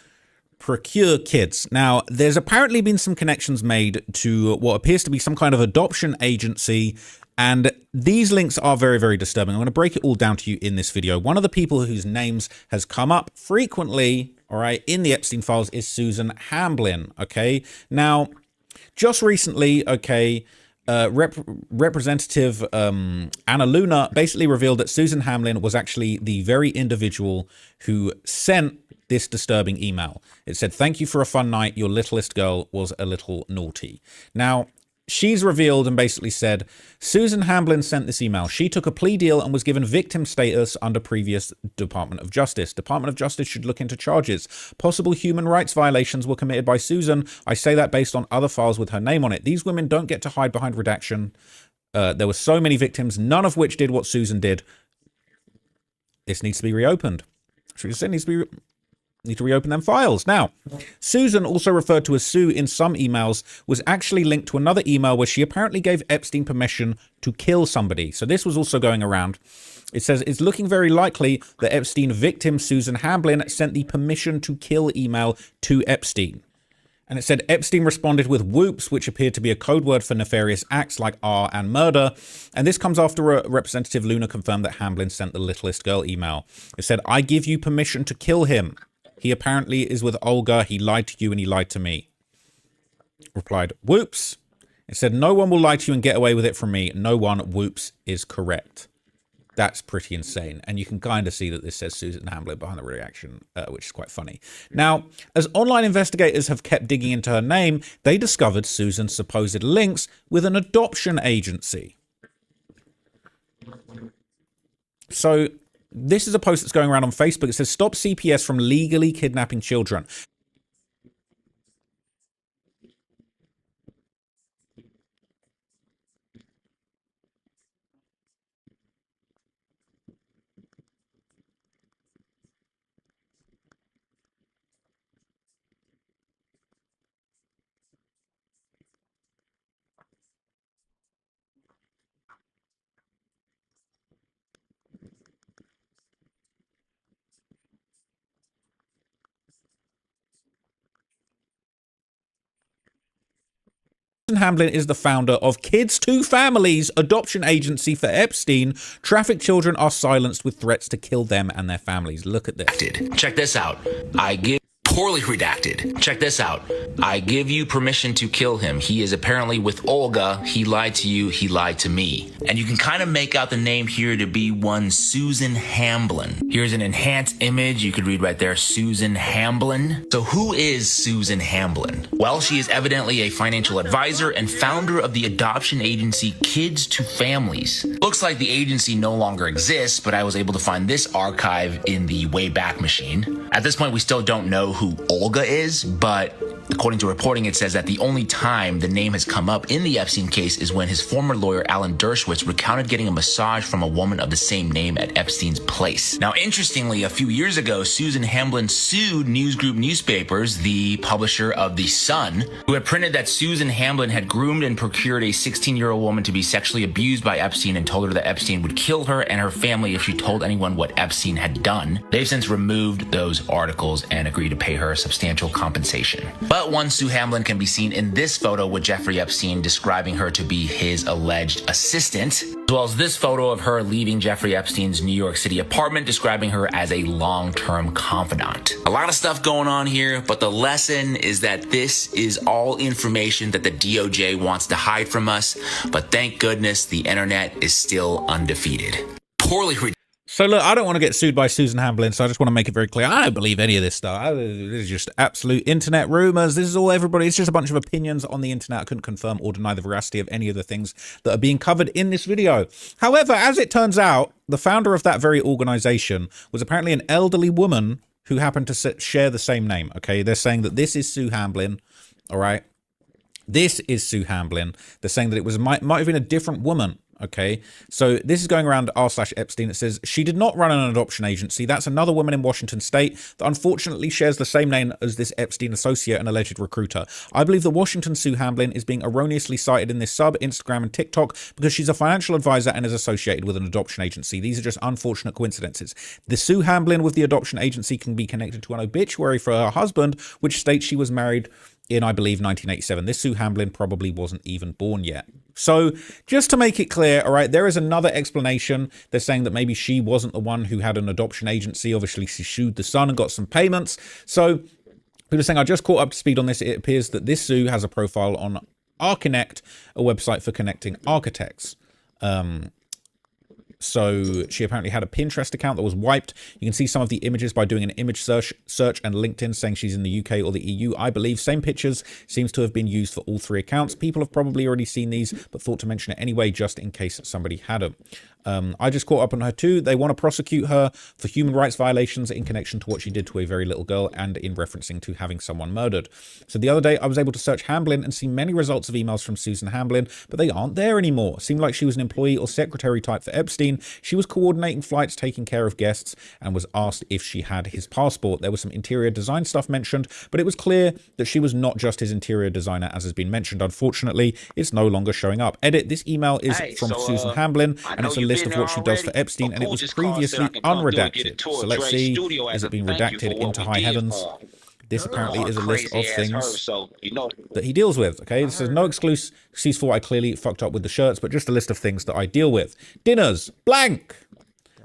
Speaker 15: procure kids. Now, there's apparently been some connections made to what appears to be some kind of adoption agency, and these links are very, very disturbing. I'm going to break it all down to you in this video. One of the people whose names has come up frequently, all right, in the Epstein files is Susan Hamblin, okay? Now, just recently, okay, Representative Anna Luna basically revealed that Susan Hamlin was actually the very individual who sent this disturbing email. It said, "Thank you for a fun night. Your littlest girl was a little naughty." Now, she's revealed and basically said, Susan Hamblin sent this email. She took a plea deal and was given victim status under previous Department of Justice. Department of Justice should look into charges. Possible human rights violations were committed by Susan. I say that based on other files with her name on it. These women don't get to hide behind redaction. There were so many victims, none of which did what Susan did. This needs to be reopened. Should we say it needs to be need to reopen them files. Now, Susan, also referred to as Sue in some emails, was actually linked to another email where she apparently gave Epstein permission to kill somebody. So this was also going around. It says, it's looking very likely that Epstein victim Susan Hamblin sent the permission to kill email to Epstein. And it said Epstein responded with whoops, which appeared to be a code word for nefarious acts like R and murder. And this comes after Representative Luna confirmed that Hamblin sent the littlest girl email. It said, I give you permission to kill him. He apparently is with Olga. He lied to you and he lied to me. Replied, whoops. It said, no one will lie to you and get away with it from me. No one, whoops, is correct. That's pretty insane. And you can kind of see that this says Susan Hamblin behind the reaction, which is quite funny. Now, as online investigators have kept digging into her name, they discovered Susan's supposed links with an adoption agency. So this is a post that's going around on Facebook. It says, stop CPS from legally kidnapping children. Susan Hamblin is the founder of Kids to Families adoption agency for Epstein. Trafficked children are silenced with threats to kill them and their families. Look at this.
Speaker 16: Check this out. Poorly redacted. Check this out. I give you permission to kill him. He is apparently with Olga. He lied to you. He lied to me. And you can kind of make out the name here to be one Susan Hamblin. Here's an enhanced image. You could read right there, Susan Hamblin. So who is Susan Hamblin? Well, she is evidently a financial advisor and founder of the adoption agency Kids to Families. Looks like the agency no longer exists, but I was able to find this archive in the Wayback Machine. At this point, we still don't know who Olga is, but according to reporting, it says that the only time the name has come up in the Epstein case is when his former lawyer, Alan Dershowitz, recounted getting a massage from a woman of the same name at Epstein's place. Now, interestingly, a few years ago, Susan Hamblin sued News Group Newspapers, the publisher of The Sun, who had printed that Susan Hamblin had groomed and procured a 16-year-old woman to be sexually abused by Epstein and told her that Epstein would kill her and her family if she told anyone what Epstein had done. They've since removed those articles and agreed to pay her a substantial compensation. But one Sue Hamblin can be seen in this photo with Jeffrey Epstein describing her to be his alleged assistant, as well as this photo of her leaving Jeffrey Epstein's New York City apartment describing her as a long-term confidant. A lot of stuff going on here, but the lesson is that this is all information that the DOJ wants to hide from us, but thank goodness the internet is still undefeated.
Speaker 15: So look, I don't want to get sued by Susan Hamblin, so I just want to make it very clear. I don't believe any of this stuff. This is just absolute internet rumors. This is all everybody. It's just a bunch of opinions on the internet. I couldn't confirm or deny the veracity of any of the things that are being covered in this video. However, as it turns out, the founder of that very organization was apparently an elderly woman who happened to share the same name. Okay, they're saying that this is Sue Hamblin. All right, this is Sue Hamblin. They're saying that it was might have been a different woman. Okay, so this is going around r/Epstein. It says she did not run an adoption agency. That's another woman in Washington state that unfortunately shares the same name as this Epstein associate and alleged recruiter. I believe the Washington Sue Hamblin is being erroneously cited in this sub, Instagram and TikTok because she's a financial advisor and is associated with an adoption agency. These are just unfortunate coincidences. The Sue Hamblin with the adoption agency can be connected to an obituary for her husband, which states she was married in, I believe, 1987. This Sue Hamblin probably wasn't even born yet. So just to make it clear, all right, there is another explanation. They're saying that maybe she wasn't the one who had an adoption agency. Obviously, she sued the Sun and got some payments. So people are saying, I just caught up to speed on this. It appears that this Sue has a profile on Archinect, a website for connecting architects. So she apparently had a Pinterest account that was wiped. You can see some of the images by doing an image search and LinkedIn saying she's in the UK or the EU. I believe same pictures seems to have been used for all three accounts. People have probably already seen these, but thought to mention it anyway, just in case somebody hadn't. I just caught up on her too. They want to prosecute her for human rights violations in connection to what she did to a very little girl and in referencing to having someone murdered. So the other day I was able to search Hamblin and see many results of emails from Susan Hamblin, but they aren't there anymore. Seemed like she was an employee or secretary type for Epstein. She was coordinating flights, taking care of guests, and was asked if she had his passport. There was some interior design stuff mentioned, but it was clear that she was not just his interior designer as has been mentioned. Unfortunately, it's no longer showing up. Edit, this email is from Susan Hamblin, and it's a list of what she does for Epstein, and it was previously unredacted. So let's see, has it been redacted into high heavens? This apparently is a list of things that he deals with. Okay, this is no excuse for what I clearly fucked up with the shirts, but just a list of things that I deal with. Dinners, blank.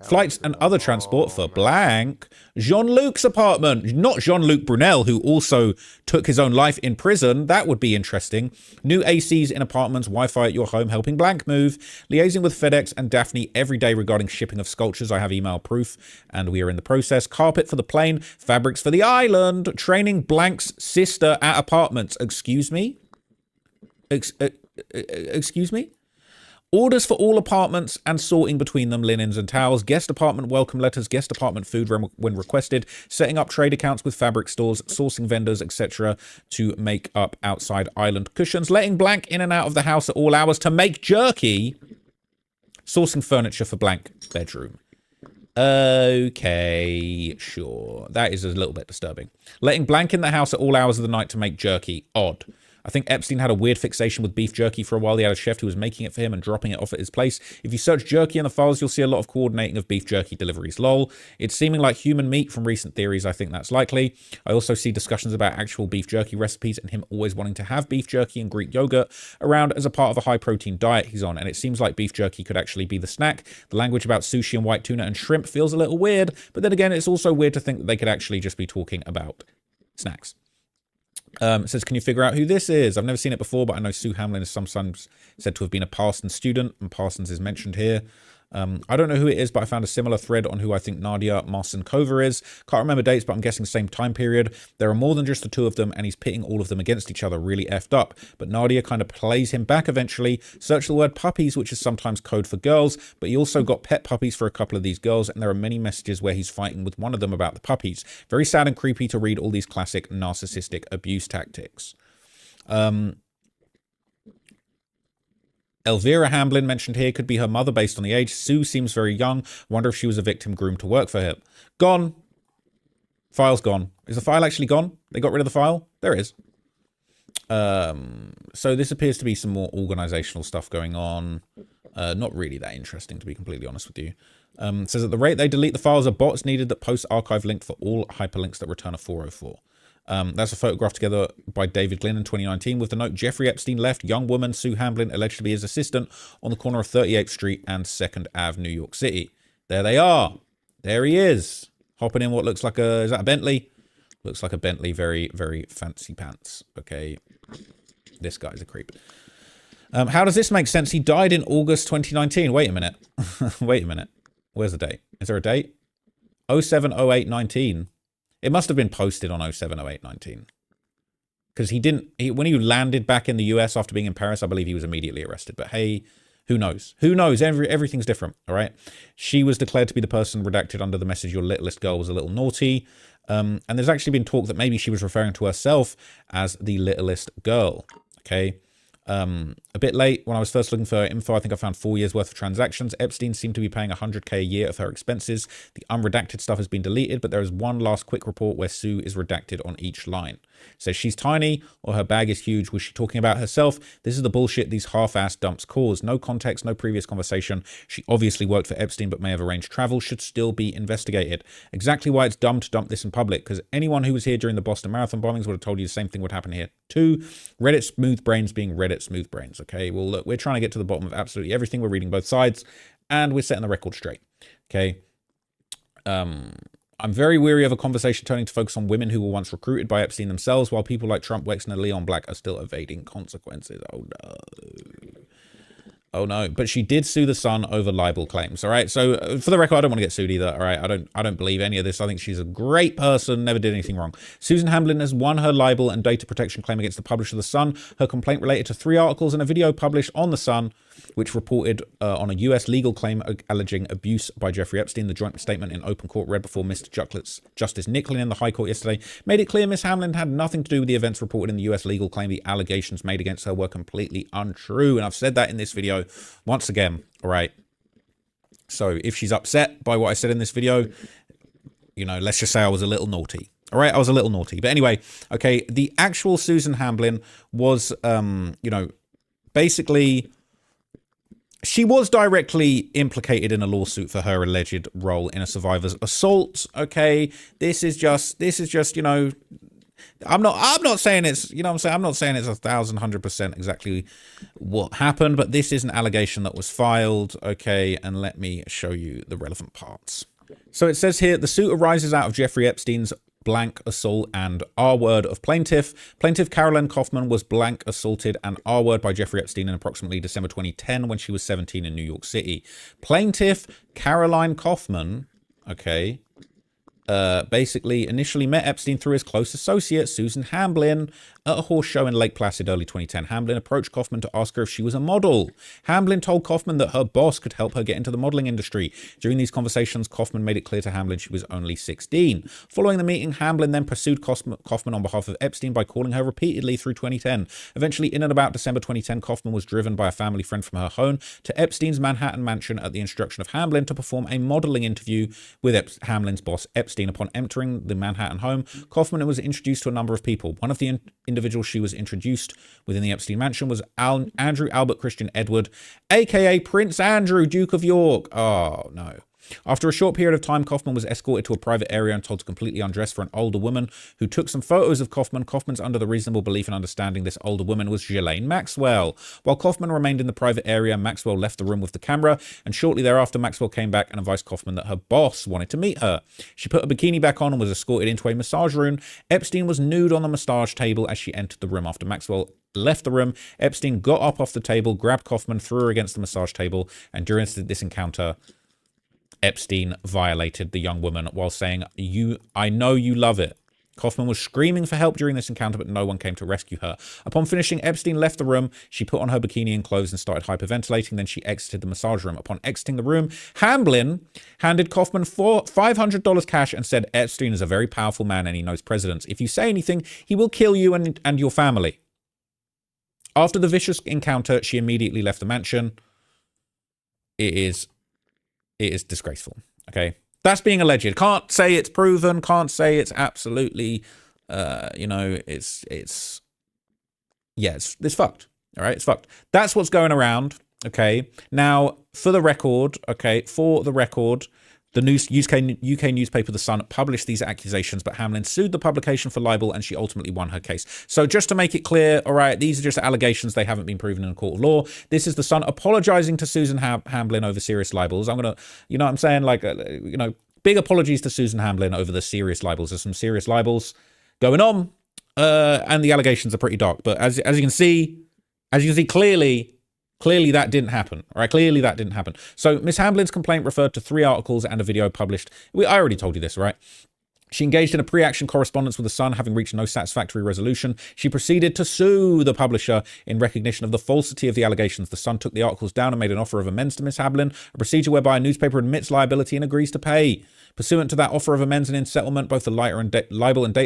Speaker 15: Flights and other transport for blank. Jean-Luc's apartment. Not Jean-Luc Brunel, who also took his own life in prison. That would be interesting. New ACs in apartments, Wi-Fi at your home, helping blank move. Liaising with FedEx and Daphne every day regarding shipping of sculptures. I have email proof, and we are in the process. Carpet for the plane, fabrics for the island. Training blank's sister at apartments. Excuse me? Excuse me? Orders for all apartments and sorting between them, linens and towels, guest apartment welcome letters, guest apartment food when requested, setting up trade accounts with fabric stores, sourcing vendors, etc. to make up outside island cushions, letting blank in and out of the house at all hours to make jerky, sourcing furniture for blank bedroom. Okay, sure. That is a little bit disturbing. Letting blank in the house at all hours of the night to make jerky. Odd. I think Epstein had a weird fixation with beef jerky for a while. He had a chef who was making it for him and dropping it off at his place. If you search jerky in the files, you'll see a lot of coordinating of beef jerky deliveries. Lol. It's seeming like human meat from recent theories. I think that's likely. I also see discussions about actual beef jerky recipes and him always wanting to have beef jerky and Greek yogurt around as a part of a high protein diet he's on. And it seems like beef jerky could actually be the snack. The language about sushi and white tuna and shrimp feels a little weird, but then again, it's also weird to think that they could actually just be talking about snacks. It says, can you figure out who this is? I've never seen it before, but I know Sue Hamlin is sometimes said to have been a Parsons student, and Parsons is mentioned here. I don't know who it is, but I found a similar thread on who I think Nadia Marcinkova is. Can't remember dates, but I'm guessing the same time period. There are more than just the two of them, and he's pitting all of them against each other, really effed up. But Nadia kind of plays him back eventually. Search the word puppies, which is sometimes code for girls, but he also got pet puppies for a couple of these girls, and there are many messages where he's fighting with one of them about the puppies. Very sad and creepy to read all these classic narcissistic abuse tactics. Elvira Hamlin mentioned here could be her mother based on the age. Sue seems very young. Wonder if she was a victim groomed to work for him. Gone. File's gone. Is the file actually gone? They got rid of the file? There is. So this appears to be some more organizational stuff going on. Not really that interesting, to be completely honest with you. Says at the rate they delete the files, are bots needed that post archive linked for all hyperlinks that return a 404. That's a photograph together by David Glynn in 2019 with the note, Jeffrey Epstein left young woman Sue Hamlin alleged to be his assistant on the corner of 38th Street and 2nd Ave, New York City. There they are. There he is. Hopping in what looks like a, is that a Bentley? Looks like a Bentley, very, very fancy pants. Okay. This guy's a creep. How does this make sense? He died in August 2019. Wait a minute. Wait a minute. Where's the date? Is there a date? 07/08/19. It must have been posted on 07/08/19. Because when he landed back in the US after being in Paris, I believe he was immediately arrested. But hey, who knows? Who knows? Everything's different, all right? She was declared to be the person redacted under the message, your littlest girl was a little naughty. And there's actually been talk that maybe she was referring to herself as the littlest girl, okay? A bit late, when I was first looking for her info, I think I found 4 years worth of transactions. Epstein seemed to be paying $100K a year of her expenses. The unredacted stuff has been deleted, but there is one last quick report where Sue is redacted on each line. It says she's tiny or her bag is huge. Was she talking about herself? This is the bullshit these half-assed dumps cause. No context, no previous conversation. She obviously worked for Epstein, but may have arranged travel. Should still be investigated. Exactly why it's dumb to dump this in public, because anyone who was here during the Boston Marathon bombings would have told you the same thing would happen here too. Reddit smooth brains being Reddit smooth brains. Okay, well, look, we're trying to get to the bottom of absolutely everything. We're reading both sides, and we're setting the record straight. Okay. I'm very weary of a conversation turning to focus on women who were once recruited by Epstein themselves, while people like Trump, Wexner, and Leon Black are still evading consequences. Oh no. Oh no. But she did sue the Sun over libel claims. All right. So for the record, I don't want to get sued either. All right. I don't believe any of this. I think she's a great person, never did anything wrong. Susan Hamlin has won her libel and data protection claim against the publisher of The Sun. Her complaint related to 3 articles and a video published on The Sun, which reported on a U.S. legal claim alleging abuse by Jeffrey Epstein. The joint statement in open court read before Mr. Justice Nicklin in the High Court yesterday made it clear Ms. Hamlin had nothing to do with the events reported in the U.S. legal claim. The allegations made against her were completely untrue. And I've said that in this video once again. All right. So if she's upset by what I said in this video, you know, let's just say I was a little naughty. All right, I was a little naughty. But anyway, okay, the actual Susan Hamlin was, you know, basically, she was directly implicated in a lawsuit for her alleged role in a survivor's assault. Okay, this is just, you know, I'm not saying it's, you know what I'm saying? I'm not saying it's 1,100% exactly what happened, but this is an allegation that was filed. Okay, and let me show you the relevant parts. So it says here, the suit arises out of Jeffrey Epstein's blank assault and R-word of plaintiff. Plaintiff Caroline Kaufman was blank assaulted and R-word by Jeffrey Epstein in approximately December 2010 when she was 17 in New York City. Plaintiff Caroline Kaufman, okay, basically initially met Epstein through his close associate, Susan Hamlin, at a horse show in Lake Placid early 2010. Hamlin approached Kaufman to ask her if she was a model. Hamlin told Kaufman that her boss could help her get into the modeling industry. During these conversations, Kaufman made it clear to Hamlin she was only 16. Following the meeting, Hamlin then pursued Kaufman on behalf of Epstein by calling her repeatedly through 2010. Eventually, in and about December 2010, Kaufman was driven by a family friend from her home to Epstein's Manhattan mansion at the instruction of Hamlin to perform a modeling interview with Hamlin's boss, Epstein. Epstein. Upon entering the Manhattan home, Kaufman was introduced to a number of people. One of the individuals she was introduced within the Epstein mansion was Andrew Albert Christian Edward, aka Prince Andrew, Duke of York. Oh, no. After a short period of time, Kaufman was escorted to a private area and told to completely undress for an older woman who took some photos of Kaufman. Kaufman's under the reasonable belief and understanding this older woman was Ghislaine Maxwell. While Kaufman remained in the private area, Maxwell left the room with the camera, and shortly thereafter, Maxwell came back and advised Kaufman that her boss wanted to meet her. She put a bikini back on and was escorted into a massage room. Epstein was nude on the massage table as she entered the room. After Maxwell left the room, Epstein got up off the table, grabbed Kaufman, threw her against the massage table, and during this encounter, Epstein violated the young woman while saying, I know you love it. Kaufman was screaming for help during this encounter, but no one came to rescue her. Upon finishing, Epstein left the room. She put on her bikini and clothes and started hyperventilating. Then she exited the massage room. Upon exiting the room, Hamblin handed Kaufman $500 cash and said, Epstein is a very powerful man and he knows presidents. If you say anything, he will kill you and your family. After the vicious encounter, she immediately left the mansion. It is disgraceful. Okay, that's being alleged. Can't say it's proven. Can't say it's absolutely. It's fucked. All right, it's fucked. That's what's going around. Okay, now for the record. The UK newspaper The Sun published these accusations, but Hamlin sued the publication for libel and she ultimately won her case. So just to make it clear, all right, these are just allegations. They haven't been proven in a court of law. This is The Sun apologizing to Susan Hamlin over serious libels. I'm going to, you know what I'm saying? Big apologies to Susan Hamlin over the serious libels. There's some serious libels going on and the allegations are pretty dark. But as you can see, clearly that didn't happen. All right, clearly that didn't happen. So Miss Hamblin's complaint referred to 3 articles and a video published. I already told you this, right? She engaged in a pre-action correspondence with The Sun, having reached no satisfactory resolution. She proceeded to sue the publisher in recognition of the falsity of the allegations. The Sun took the articles down and made an offer of amends to Miss Hamlin, a procedure whereby a newspaper admits liability and agrees to pay. Pursuant to that offer of amends and in settlement, both the libel and data